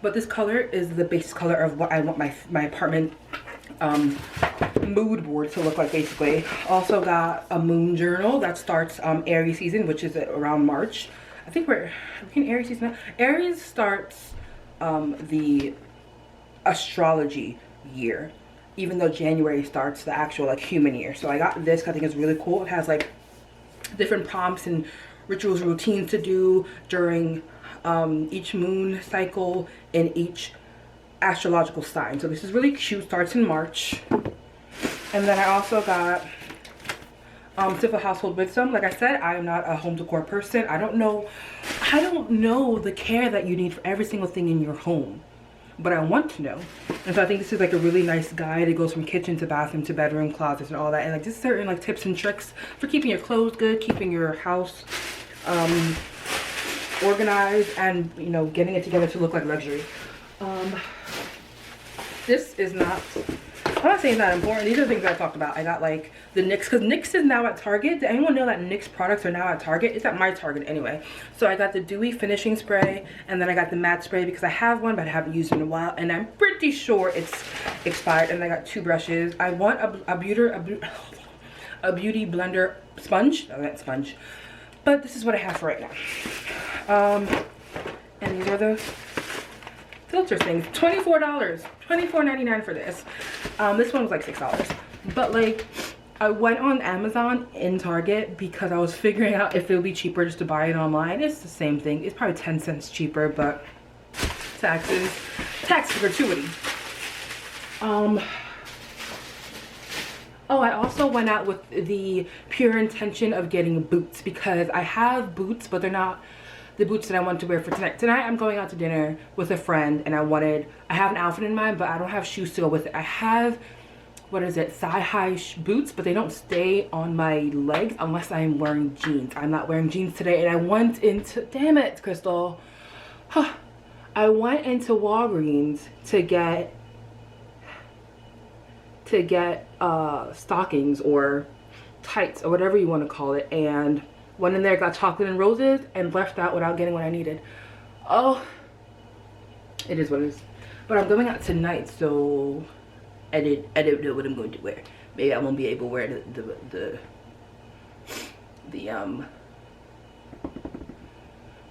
But this color is the base color of what I want my apartment mood board to look like, basically. Also got a moon journal that starts Aries season, which is around March. I think we're in Aries season now. Aries starts the astrology year, even though January starts the actual like human year. So I got this, I think it's really cool. It has like different prompts and rituals, routines to do during each moon cycle in each astrological sign. So this is really cute. Starts in March. And then I also got Simple Household Wisdom. Like I said, I am not a home decor person. I don't know the care that you need for every single thing in your home, but I want to know. And so I think this is like a really nice guide. It goes from kitchen to bathroom to bedroom, closets, and all that, and like just certain like tips and tricks for keeping your clothes good, keeping your house organized, and you know, getting it together to look like luxury. This is not, I'm not saying it's not important. These are the things that I talked about. I got like the NYX, because NYX is now at Target. Did anyone know that NYX products are now at Target? It's at my Target anyway. So I got the dewy finishing spray, and then I got the matte spray because I have one but I haven't used it in a while, and I'm pretty sure it's expired. And I got 2 brushes. I want a beauty blender sponge. No, not sponge, but this is what I have for right now. And these are the filter things. $24, $24.99 for this. This one was like $6, but like I went on Amazon in Target because I was figuring out if it would be cheaper just to buy it online. It's the same thing. It's probably 10 cents cheaper, but tax gratuity. Oh, I also went out with the pure intention of getting boots because I have boots, but they're not the boots that I want to wear for tonight. Tonight I'm going out to dinner with a friend, and I have an outfit in mind, but I don't have shoes to go with it. I have, what is it, thigh-high boots, but they don't stay on my legs unless I'm wearing jeans. I'm not wearing jeans today, and I went into, damn it, Crystal. I went into Walgreens to get stockings or tights or whatever you want to call it, and went in there, got chocolate and roses, and left out without getting what I needed. Oh, it is what it is. But I'm going out tonight, so I don't know what I'm going to wear. Maybe I won't be able to wear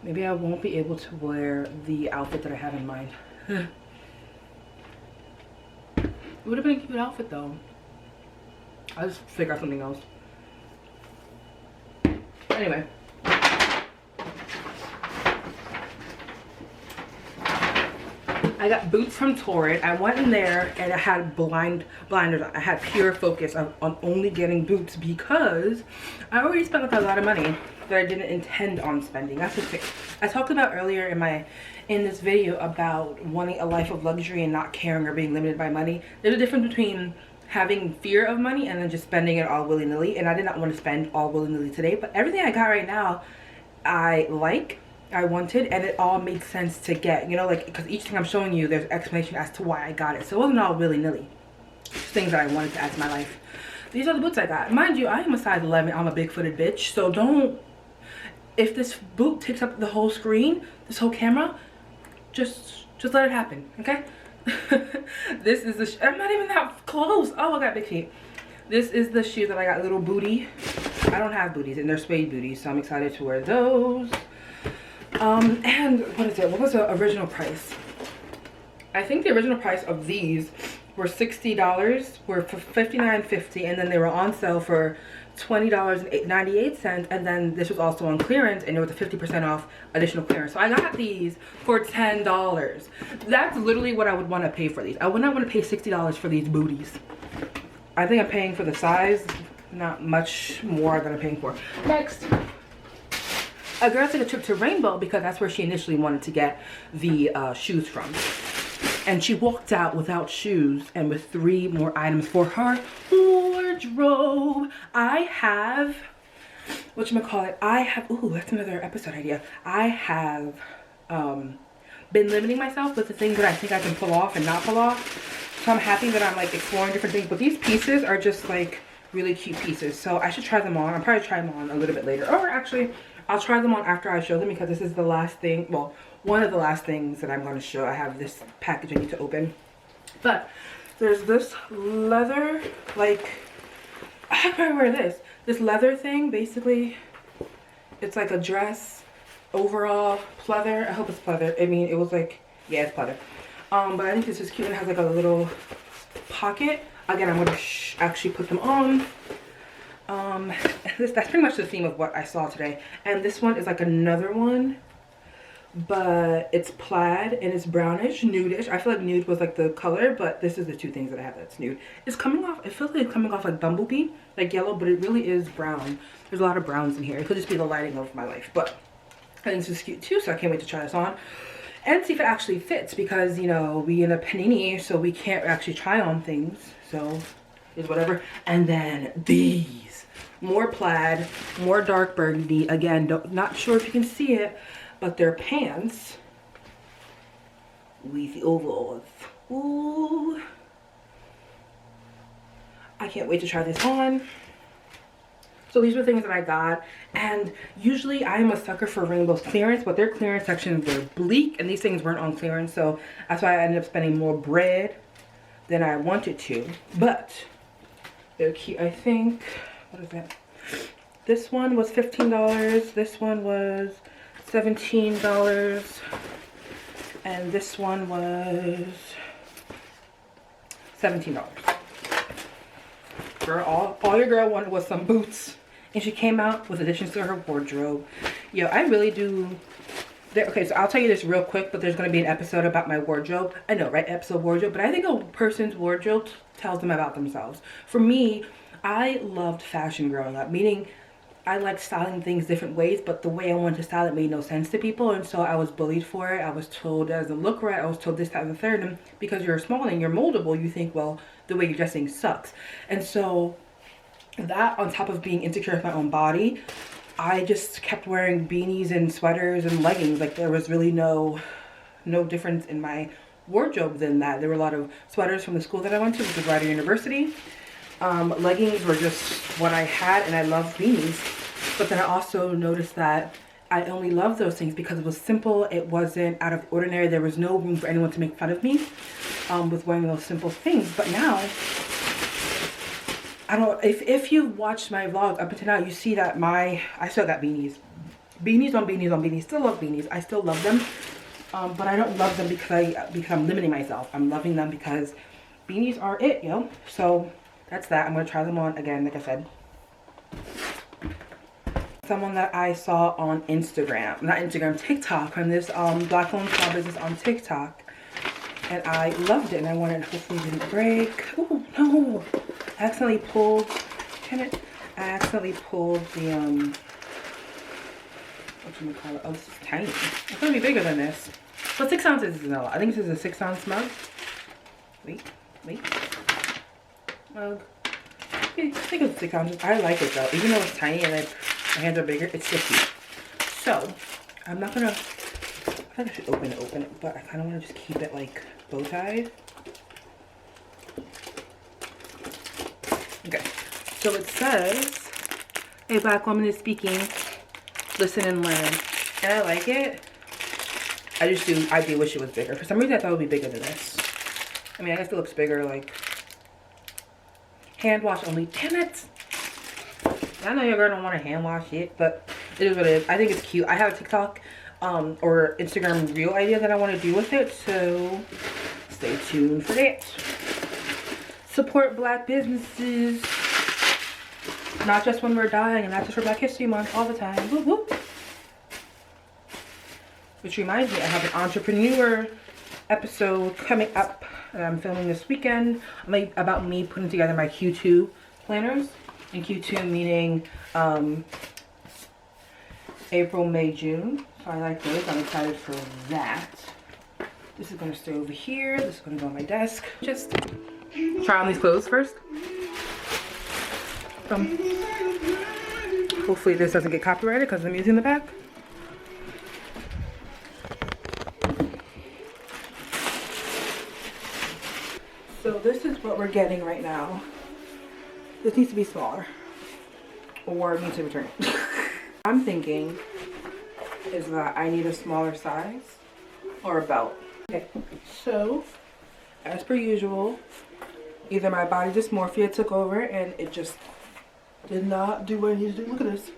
maybe I won't be able to wear the outfit that I have in mind. It would have been a cute outfit though. I'll just figure out something else. Anyway, I got boots from Torrid. I went in there and I had blinders on. I had pure focus on only getting boots because I already spent like a lot of money that I didn't intend on spending. That's the thing. I talked about earlier in this video about wanting a life of luxury and not caring or being limited by money. There's a difference between having fear of money and then just spending it all willy-nilly, and I did not want to spend all willy-nilly today, but everything I got right now I wanted, and it all made sense to get, you know, like, because each thing I'm showing you there's explanation as to why I got it, so it wasn't all willy-nilly. Things that I wanted to add to my life. These are the boots I got. Mind you, I am a size 11. I'm a big-footed bitch, so don't, if this boot takes up the whole screen, this whole camera, just let it happen, okay? This is the I'm not even that close. Oh, I got big feet. This is the shoe that I got, little booty. I don't have booties, and they're suede booties, so I'm excited to wear those. And what is it? What was the original price? I think the original price of these were $60, were for $59.50, and then they were on sale for $20.98, and then this was also on clearance, and it was a 50% off additional clearance. So I got these for $10. That's literally what I would want to pay for these. I would not want to pay $60 for these booties. I think I'm paying for the size, not much more than I'm paying for. Next, a girl took a trip to Rainbow because that's where she initially wanted to get the shoes from. And she walked out without shoes and with 3 more items for her wardrobe. I have, whatchamacallit, ooh, that's another episode idea. I have been limiting myself with the things that I think I can pull off and not pull off. So I'm happy that I'm like exploring different things. But these pieces are just like really cute pieces. So I should try them on. I'll probably try them on a little bit later. Or actually, I'll try them on after I show them because this is the last thing, well, one of the last things that I'm going to show. I have this package I need to open. But there's this leather, like, how can I wear this? This leather thing, basically, it's like a dress, overall, pleather. I hope it's pleather. I mean, it was like, yeah, it's pleather. But I think this is cute and it has like a little pocket. Again, I'm going to actually put them on. That's pretty much the theme of what I saw today. And this one is like another one, but it's plaid and it's brownish, nudish. I feel like nude was like the color, but this is the 2 things that I have that's nude. It's coming off, it feels like it's coming off like bumblebee, like yellow, but it really is brown. There's a lot of browns in here. It could just be the lighting of my life, but I think this is cute too, so I can't wait to try this on and see if it actually fits because, you know, we in a panini, so we can't actually try on things, so it's whatever. And then these, more plaid, more dark burgundy. Again, not sure if you can see it, but they're pants with the overalls. Ooh, I can't wait to try this on. So these were things that I got, and usually I am a sucker for Rainbow's clearance, but their clearance sections were bleak and these things weren't on clearance, so that's why I ended up spending more bread than I wanted to. But they're cute. I think, what is that? This one was $15. This one was $17. And this one was $17. Girl, all your girl wanted was some boots. And she came out with additions to her wardrobe. Yo, I really do. Okay, so I'll tell you this real quick, but there's going to be an episode about my wardrobe. I know, right? Episode wardrobe. But I think a person's wardrobe tells them about themselves. For me, I loved fashion growing up, meaning I liked styling things different ways, but the way I wanted to style it made no sense to people, and so I was bullied for it. I was told it doesn't look right. I was told this, that, and the third, and because you're small and you're moldable, you think, well, the way you're dressing sucks. And so that, on top of being insecure with my own body, I just kept wearing beanies and sweaters and leggings. Like, there was really no difference in my wardrobe than that. There were a lot of sweaters from the school that I went to, which was Rider University. Leggings were just what I had, and I loved beanies. But then I also noticed that I only loved those things because it was simple. It wasn't out of the ordinary. There was no room for anyone to make fun of me with wearing those simple things. But now, I don't, if you've watched my vlogs up until now, you see that I still got beanies. Beanies on beanies on beanies. Still love beanies. I still love them. But I don't love them because I'm limiting myself. I'm loving them because beanies are it, yo. So that's that. I'm going to try them on again, like I said. Someone that I saw on Instagram, not Instagram, TikTok, from this black owned small business on TikTok. And I loved it, and I wanted, hopefully it didn't break. Oh, no. I accidentally pulled, damn it. I accidentally pulled the, whatchamacallit, oh, this is tiny. It's going to be bigger than this. But 6 ounces isn't a lot. I think this is a 6 ounce mug. Wait. Mug. I think it's 6 ounces. I like it though. Even though it's tiny and my hands are bigger, it's still cute. So, I'm not gonna, I think I should open it, but I kind of want to just keep it like bow tied. Okay, so it says, a black woman is speaking, listen and learn. And I like it. I do wish it was bigger. For some reason I thought it would be bigger than this. I mean, I guess it looks bigger, like, hand wash only. Damn it! I know your girl don't want to hand wash it, but it is what it is. I think it's cute. I have a TikTok or Instagram reel idea that I want to do with it, so stay tuned for that. Support Black businesses. Not just when we're dying, and not just for Black History Month, all the time. Whoop, whoop. Which reminds me, I have an entrepreneur episode coming up that I'm filming this weekend, like about me putting together my Q2 planners. And Q2 meaning April, May, June. So I like those. I'm excited for that. This is gonna stay over here. This is gonna go on my desk. Just try on these clothes first. Hopefully this doesn't get copyrighted because I'm using the back. So this is what we're getting right now. This needs to be smaller, or it needs to return it. I'm thinking is that I need a smaller size or a belt. Okay, so as per usual, either my body dysmorphia took over and it just did not do what it needed to do. Look at this.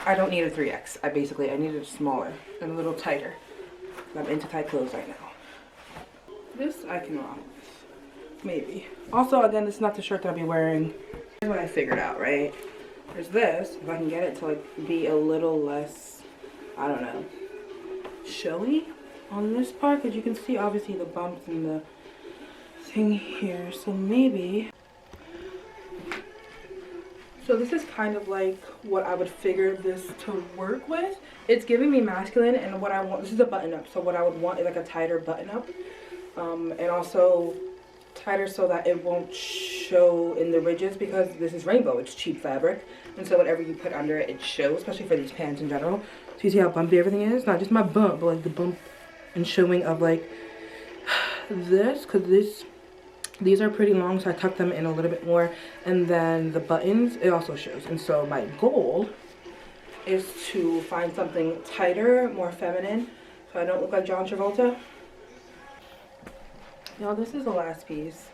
I don't need a 3X. I need it smaller and a little tighter. I'm into tight clothes right now. This I can rock with, maybe. Also, again, this is not the shirt that I'll be wearing. Here's what I figured out, right? There's this, if I can get it to like be a little less, I don't know, showy on this part, because you can see obviously the bumps and the thing here. So maybe, so this is kind of like what I would figure this to work with. It's giving me masculine, and what I want, this is a button up, so what I would want is like a tighter button up, and also tighter so that it won't show in the ridges, because this is rainbow, it's cheap fabric, and so whatever you put under it, it shows, especially for these pants in general. So you see how bumpy everything is? Not just my bump, but like the bump and showing of like this, because these are pretty long, so I tuck them in a little bit more, and then the buttons, it also shows. And so my goal is to find something tighter, more feminine, so I don't look like John Travolta. Now this is the last piece,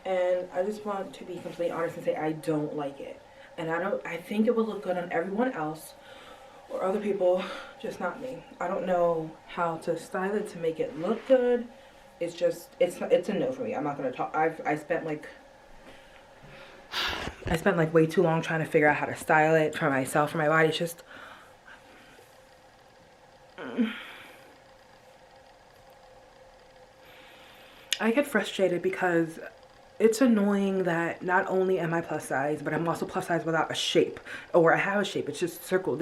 and I just want to be completely honest and say I don't like it. And I think it will look good on everyone else or other people, just not me. I don't know how to style it to make it look good. It's just, it's a no for me. I'm not gonna talk. I spent like way too long trying to figure out how to style it for myself, for my body. It's just, I get frustrated because it's annoying that not only am I plus size, but I'm also plus size without a shape, or I have a shape. It's just circle.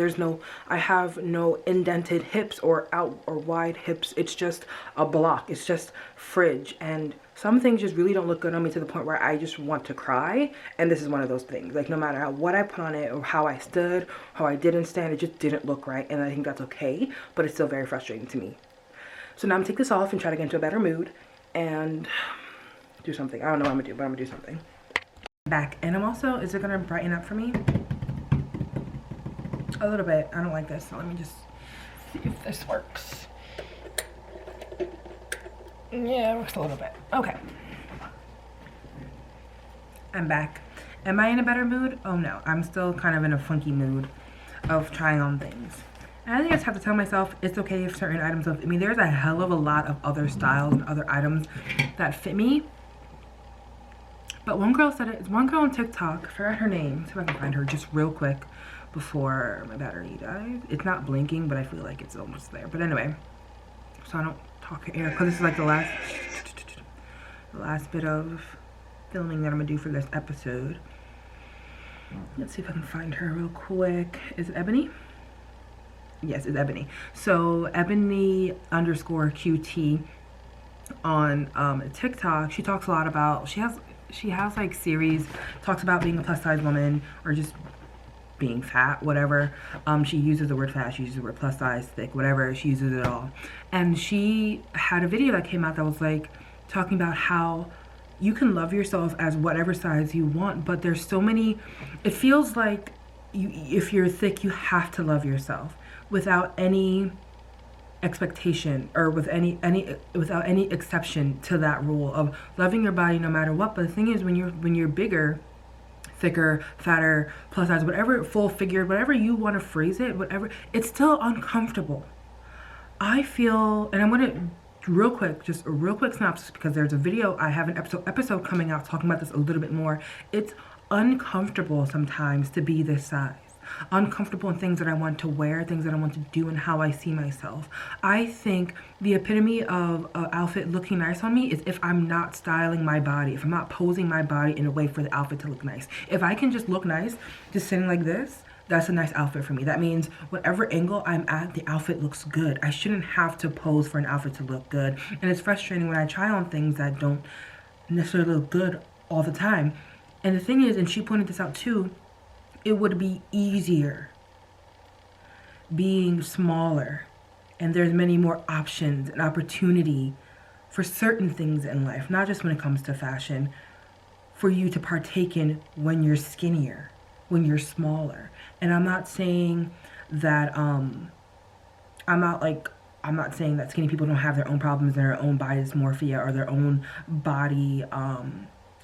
I have no indented hips or out or wide hips. It's just a block. It's just fridge. And some things just really don't look good on me to the point where I just want to cry. And this is one of those things. Like no matter what I put on it or how I stood, how I didn't stand, it just didn't look right. And I think that's okay, but it's still very frustrating to me. So now I'm gonna take this off and try to get into a better mood and do something. I don't know what I'm gonna do, but I'm gonna do something. Back, and I'm also, is it gonna brighten up for me? A little bit. I don't like this, so let me just see if this works. Yeah, it works a little bit. Okay. I'm back. Am I in a better mood? Oh no, I'm still kind of in a funky mood of trying on things. And I think I just have to tell myself it's okay if certain items don't fit me. There's a hell of a lot of other styles and other items that fit me. But one girl said it, one girl on TikTok, I forgot her name, see if I can find her just real quick before my battery dies. It's not blinking, but I feel like it's almost there. But anyway, so I don't talk air, because this is like the last bit of filming that I'm gonna do for this episode. Let's see if I can find her real quick. Is it Ebony? Yes, it's Ebony. So Ebony _ QT on TikTok. She talks a lot about, she has like series, talks about being a plus size woman or just being fat, whatever. She uses the word fat, she uses the word plus size, thick, whatever, she uses it all. And she had a video that came out that was like talking about how you can love yourself as whatever size you want, but there's so many, it feels like if you're thick, you have to love yourself without any expectation or without any exception to that rule of loving your body no matter what. But the thing is, when you're bigger, thicker, fatter, plus size, whatever, full figured, whatever you want to phrase it, whatever, it's still uncomfortable. I feel, and I'm gonna real quick, just a real quick synopsis, because there's a video, I have an episode coming out talking about this a little bit more. It's uncomfortable sometimes to be this size. Uncomfortable in things that I want to wear, things that I want to do, and how I see myself. I think the epitome of an outfit looking nice on me is if I'm not styling my body, if I'm not posing my body in a way for the outfit to look nice. If I can just look nice, just sitting like this, that's a nice outfit for me. That means whatever angle I'm at, the outfit looks good. I shouldn't have to pose for an outfit to look good. And it's frustrating when I try on things that don't necessarily look good all the time. And the thing is, and she pointed this out too, it would be easier being smaller, and there's many more options and opportunity for certain things in life, not just when it comes to fashion, for you to partake in when you're skinnier, when you're smaller. And I'm not saying that I'm not saying that skinny people don't have their own problems, their own body dysmorphia, or their own body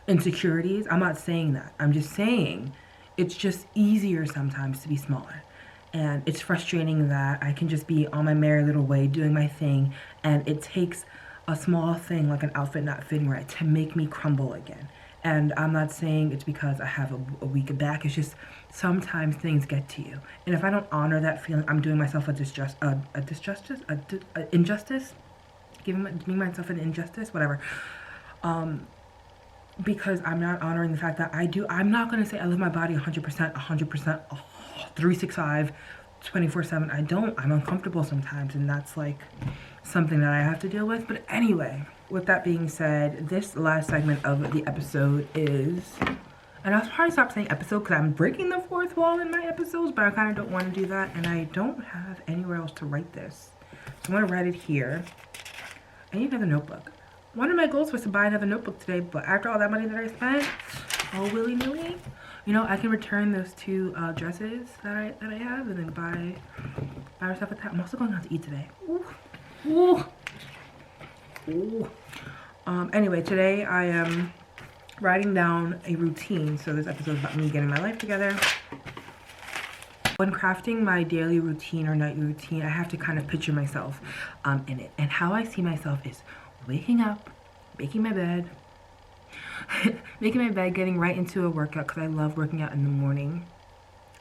insecurities. I'm not saying that. I'm just saying it's just easier sometimes to be smaller. And it's frustrating that I can just be on my merry little way doing my thing, and it takes a small thing like an outfit not fitting right to make me crumble again. And I'm not saying it's because I have a weak back. It's just sometimes things get to you. And if I don't honor that feeling, I'm doing myself injustice, giving myself an injustice, whatever. Because I'm not honoring the fact that I'm not going to say I love my body 100%, 365, 24/7. I don't. I'm uncomfortable sometimes, and that's like something that I have to deal with. But anyway, with that being said, this last segment of the episode is, and I'll probably stop saying episode because I'm breaking the fourth wall in my episodes, but I kind of don't want to do that, and I don't have anywhere else to write this. So I'm going to write it here. I need another notebook. One of my goals was to buy another notebook today, but after all that money that I spent, all willy-nilly, you know, I can return those two dresses that I have and then buy stuff like that. I'm also going out to eat today. Ooh. Ooh. Ooh. Anyway, today I am writing down a routine. So this episode is about me getting my life together. When crafting my daily routine or nightly routine, I have to kind of picture myself in it. And how I see myself is waking up, making my bed, getting right into a workout because I love working out in the morning.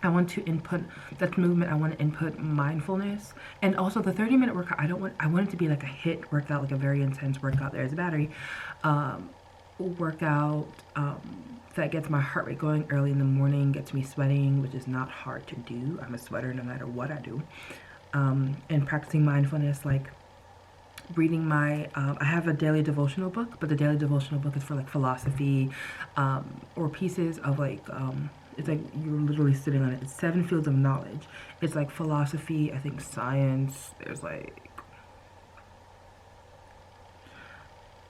I want to input that movement. I want to input mindfulness, and also the 30-minute workout. I want it to be like a HIIT workout, like a very intense workout. There's a battery workout that gets my heart rate going early in the morning, gets me sweating, which is not hard to do. I'm a sweater no matter what I do. And practicing mindfulness, like reading my I have a daily devotional book, but the daily devotional book is for like philosophy or pieces of like it's like you're literally sitting on it. It's 7 fields of knowledge. It's like philosophy, I think science, there's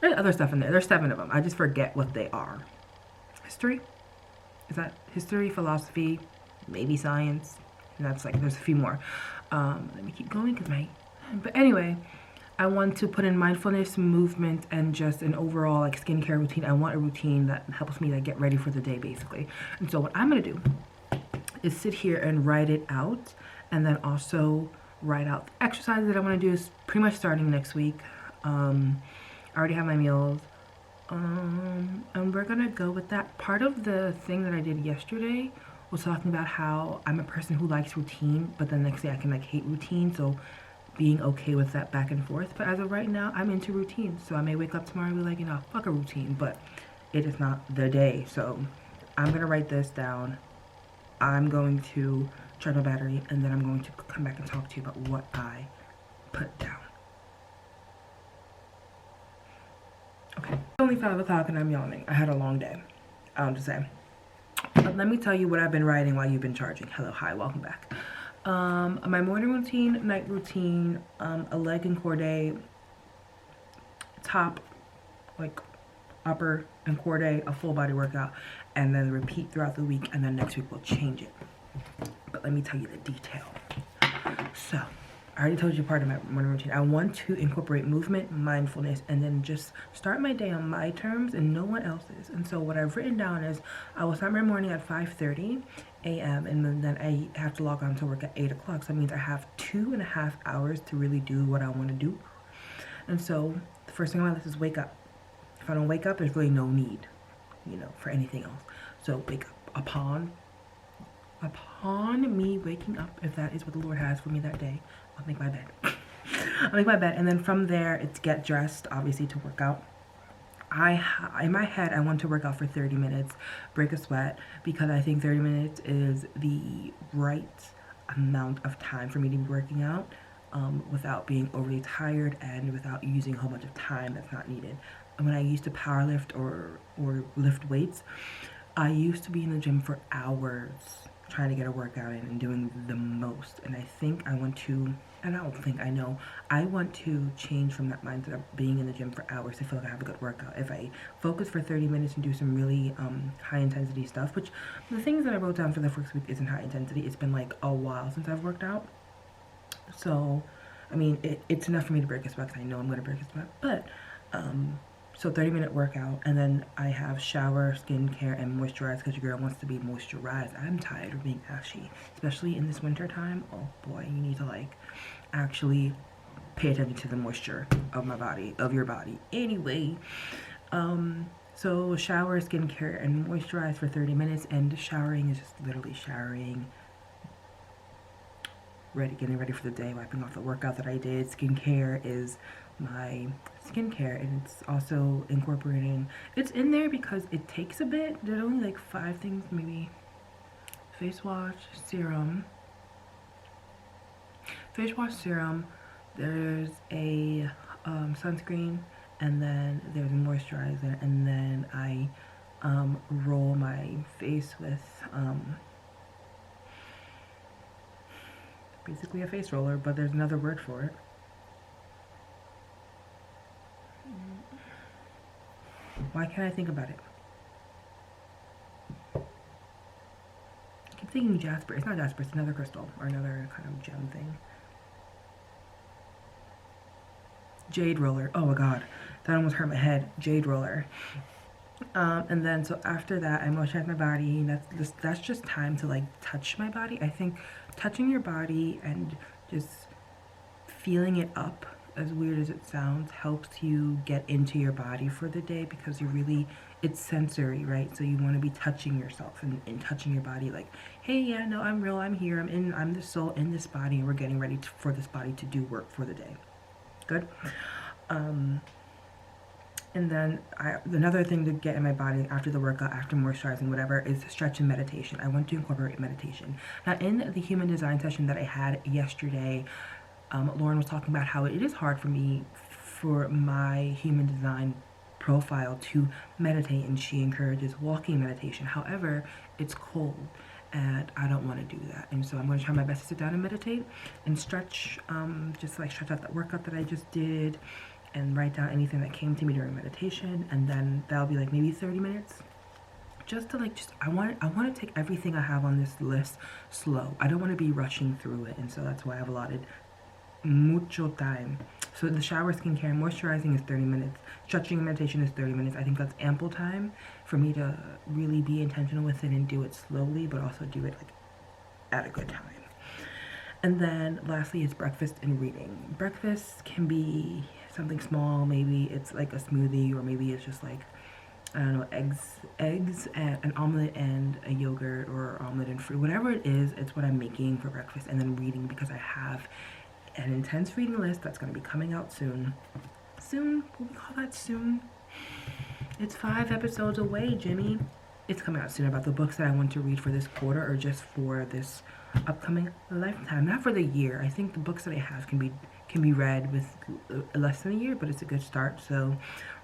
other stuff in there. There's 7 of them. I just forget what they are. History? Is that history, philosophy, maybe science? And that's like, there's a few more. Let me keep going because but anyway, I want to put in mindfulness, movement, and just an overall like skincare routine. I want a routine that helps me like get ready for the day, basically. And so what I'm gonna do is sit here and write it out, and then also write out the exercises that I want to do. Is pretty much starting next week. I already have my meals, and we're gonna go with that. Part of the thing that I did yesterday was talking about how I'm a person who likes routine, but the next day I can like hate routine. So being okay with that back and forth. But as of right now, I'm into routine. So I may wake up tomorrow and be like, you know, fuck a routine, but it is not the day. So I'm gonna write this down. I'm going to charge my battery, and then I'm going to come back and talk to you about what I put down. Okay. It's only 5 o'clock and I'm yawning. I had a long day. To say. But let me tell you what I've been writing while you've been charging. Hello, hi, welcome back. My morning routine, night routine, a leg and core day, top, like upper and core day, a full body workout, and then repeat throughout the week, and then next week we'll change it. But let me tell you the detail. So, I already told you part of my morning routine. I want to incorporate movement, mindfulness, and then just start my day on my terms and no one else's. And so what I've written down is I will start my morning at 5:30 a.m. and then I have to log on to work at 8 o'clock. So that means I have 2.5 hours to really do what I want to do. And so the first thing on my list is wake up. If I don't wake up, there's really no need, for anything else. So wake up. Upon me waking up, if that is what the Lord has for me that day, I'll make my bed. I'll make my bed, and then from there, it's get dressed, obviously, to work out. In my head, I want to work out for 30 minutes, break a sweat, because I think 30 minutes is the right amount of time for me to be working out without being overly tired and without using a whole bunch of time that's not needed. And when I used to power lift or lift weights, I used to be in the gym for hours trying to get a workout in and doing the most. And I think I want to, and I don't think, I know, I want to change from that mindset of being in the gym for hours to feel like I have a good workout. If I focus for 30 minutes and do some really high intensity stuff, which the things that I wrote down for the first week isn't high intensity. It's been like a while since I've worked out. So, I mean, it's enough for me to break a sweat because I know I'm going to break a sweat. But, so 30-minute workout, and then I have shower, skincare, and moisturize because your girl wants to be moisturized. I'm tired of being ashy, especially in this winter time. Oh boy, you need to like actually pay attention to the moisture of my body, of your body. Anyway, so shower, skincare, and moisturize for 30 minutes, and showering is just literally showering, getting ready for the day, wiping off the workout that I did. Skincare is my skincare, and it's also incorporating, it's in there because it takes a bit. There's only like 5 things, maybe. Face wash, serum, there's a sunscreen, and then there's a moisturizer, and then I roll my face with basically a face roller, but there's another word for it. Why can't I think about it? I keep thinking jasper. It's not jasper, it's another crystal or another kind of gem thing. Jade roller. Oh my god, that almost hurt my head. Jade roller. And then so after that, I moisturize my body. That's just time to like touch my body. I think touching your body and just feeling it up, as weird as it sounds, helps you get into your body for the day, because it's sensory, right? So you want to be touching yourself and touching your body, like, hey, yeah, no, I'm real, I'm here, I'm the soul in this body, and we're getting ready for this body to do work for the day. Good. And then another thing to get in my body after the workout, after moisturizing, whatever, is stretch and meditation. I want to incorporate meditation. Now, in the human design session that I had yesterday, Lauren was talking about how it is hard for me, for my human design profile, to meditate, and she encourages walking meditation. However, it's cold and I don't want to do that, and so I'm going to try my best to sit down and meditate and stretch, just like stretch out that workout that I just did, and write down anything that came to me during meditation, and then that'll be like maybe 30 minutes. Just to I want to take everything I have on this list slow. I don't want to be rushing through it, and so that's why I've allotted mucho time. So the shower, skincare, and moisturizing is 30 minutes. Stretching and meditation is 30 minutes. I think that's ample time for me to really be intentional with it and do it slowly, but also do it like at a good time. And then lastly is breakfast and reading. Breakfast can be something small. Maybe it's like a smoothie, or maybe it's just like, I don't know, eggs and an omelet and a yogurt, or omelet and fruit. Whatever it is, it's what I'm making for breakfast. And then reading, because I have an intense reading list that's going to be coming out soon. Soon? Will we call that soon? It's 5 episodes away, Jimmy. It's coming out soon, about the books that I want to read for this quarter, or just for this upcoming lifetime. Not for the year. I think the books that I have can be read with less than a year, but it's a good start. So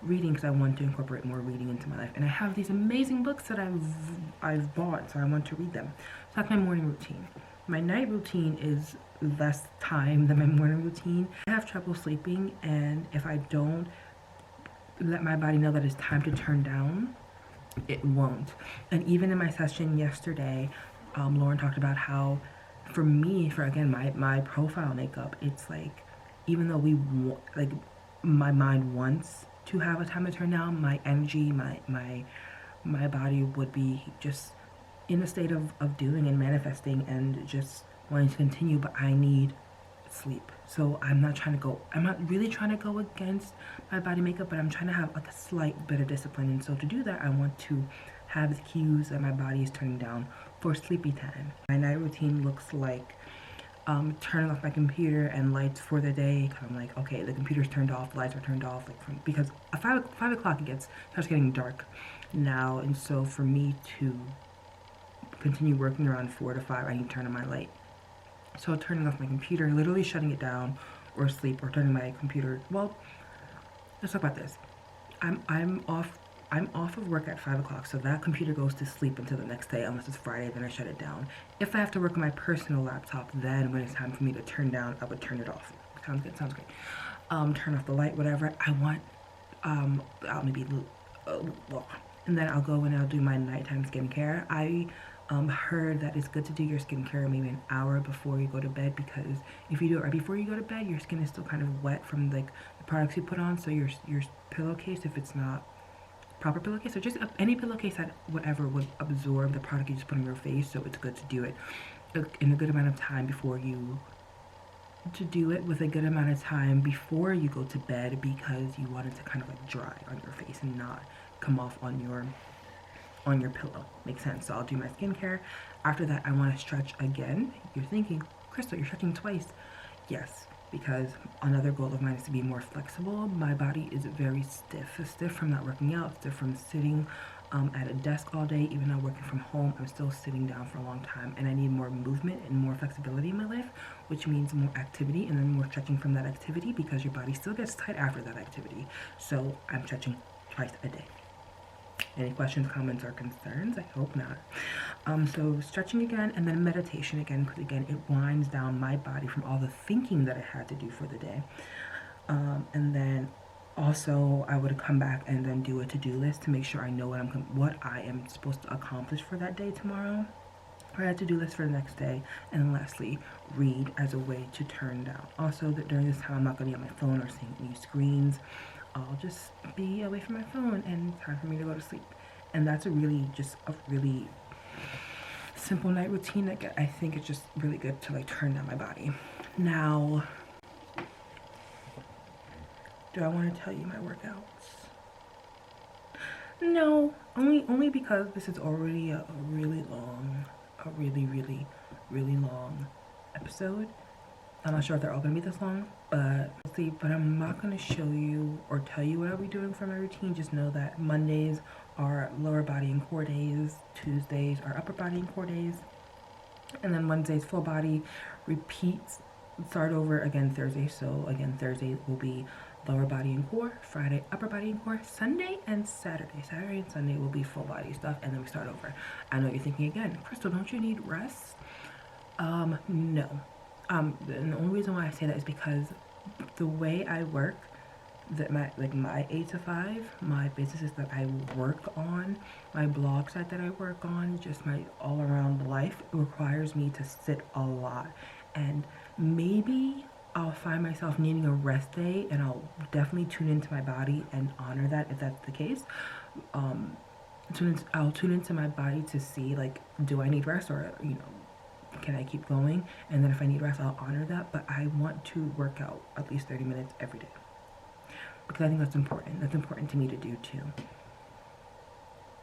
reading, because I want to incorporate more reading into my life, and I have these amazing books that I've bought, so I want to read them. So that's my morning routine. My night routine is less time than my morning routine. I have trouble sleeping, and if I don't let my body know that it's time to turn down, it won't. And even in my session yesterday, Lauren talked about how, for me, for again my profile makeup, it's like, even though my mind wants to have a time to turn down, my energy, my body would be just in a state of doing and manifesting and just wanting to continue, but I need sleep. So I'm not really trying to go against my body makeup, but I'm trying to have like a slight bit of discipline. And so to do that, I want to have the cues that my body is turning down for sleepy time. My night routine looks like turning off my computer and lights for the day. Kind of like, okay, the computer's turned off, the lights are turned off, like because at 5 o'clock starts getting dark now, and so for me to continue working around 4 to 5, I need to turn on my light. So turning off my computer, literally shutting it down, or sleep, or turning my computer. Well, let's talk about this. I'm off of work at 5 o'clock, so that computer goes to sleep until the next day, unless it's Friday, then I shut it down. If I have to work on my personal laptop, then when it's time for me to turn down, I would turn it off. Sounds good, sounds great. Turn off the light, whatever. I want, I'll maybe, and then I'll go and I'll do my nighttime skincare. I heard that it's good to do your skincare maybe an hour before you go to bed, because if you do it right before you go to bed, your skin is still kind of wet from like the products you put on, so your pillowcase, if it's not proper pillowcase, or just any pillowcase that whatever would absorb the product you just put on your face, so it's good to do it in a good amount of time before you with a good amount of time before you go to bed, because you want it to kind of like dry on your face and not come off on your pillow. Makes sense. So I'll do my skincare. After that, I want to stretch again. You're thinking, Crystal, you're stretching twice. Yes, because another goal of mine is to be more flexible. My body is very stiff from not working out, stiff from sitting at a desk all day. Even though working from home, I'm still sitting down for a long time, and I need more movement and more flexibility in my life, which means more activity and then more stretching from that activity, because your body still gets tight after that activity. So I'm stretching twice a day. Any questions, comments, or concerns? I hope not. So stretching again, and then meditation again, because again, it winds down my body from all the thinking that I had to do for the day. And then also I would come back and then do a to-do list to make sure I know what I am supposed to accomplish for that day tomorrow, or a to-do list for the next day. And then lastly, read as a way to turn down. Also, that during this time, I'm not going to be on my phone or seeing any screens. I'll just be away from my phone, and time for me to go to sleep. And that's a really simple night routine that I think it's just really good to like turn down my body. Now, do I want to tell you my workouts? No, only because this is already a really long episode. I'm not sure if they're all gonna be this long, but let's see. But I'm not gonna show you or tell you what I'll be doing for my routine. Just know that Mondays are lower body and core days, Tuesdays are upper body and core days, and then Wednesdays full body. Repeats, start over again Thursday. So again, Thursday will be lower body and core, Friday upper body and core, Sunday and Saturday and Sunday will be full body stuff, and then we start over. I know you're thinking again, Crystal, don't you need rest? No. And the only reason why I say that is because the way I work, that my 8 to 5, my businesses that I work on, my blog site that I work on, just my all around life requires me to sit a lot. And maybe I'll find myself needing a rest day, and I'll definitely tune into my body and honor that if that's the case. I'll tune into my body to see, like, do I need rest, or can I keep going? And then if I need rest, I'll honor that. But I want to work out at least 30 minutes every day, because I think that's important. That's important to me to do too.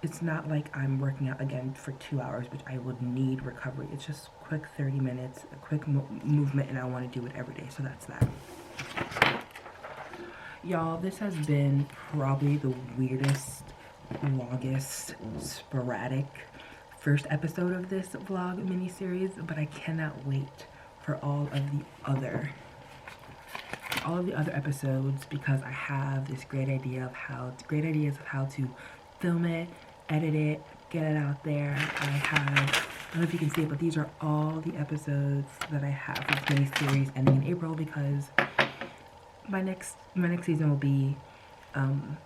It's not like I'm working out again for 2 hours, which I would need recovery. It's just quick 30 minutes, a quick movement, and I want to do it every day. So that's that. Y'all, this has been probably the weirdest, longest, sporadic first episode of this vlog mini-series, but I cannot wait for all of the other episodes, because I have this great ideas of how to film it, edit it, get it out there. I don't know if you can see it, but these are all the episodes that I have for this mini-series ending in April, because my next season will be in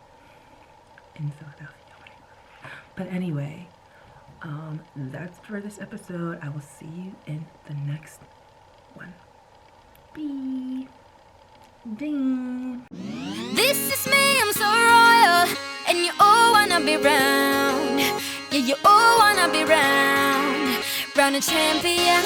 Philadelphia. But anyway, that's for this episode. I will see you in the next one. Bye. Ding. This is me, I'm so royal, and you all wanna be round. Yeah, you all wanna be round a champion.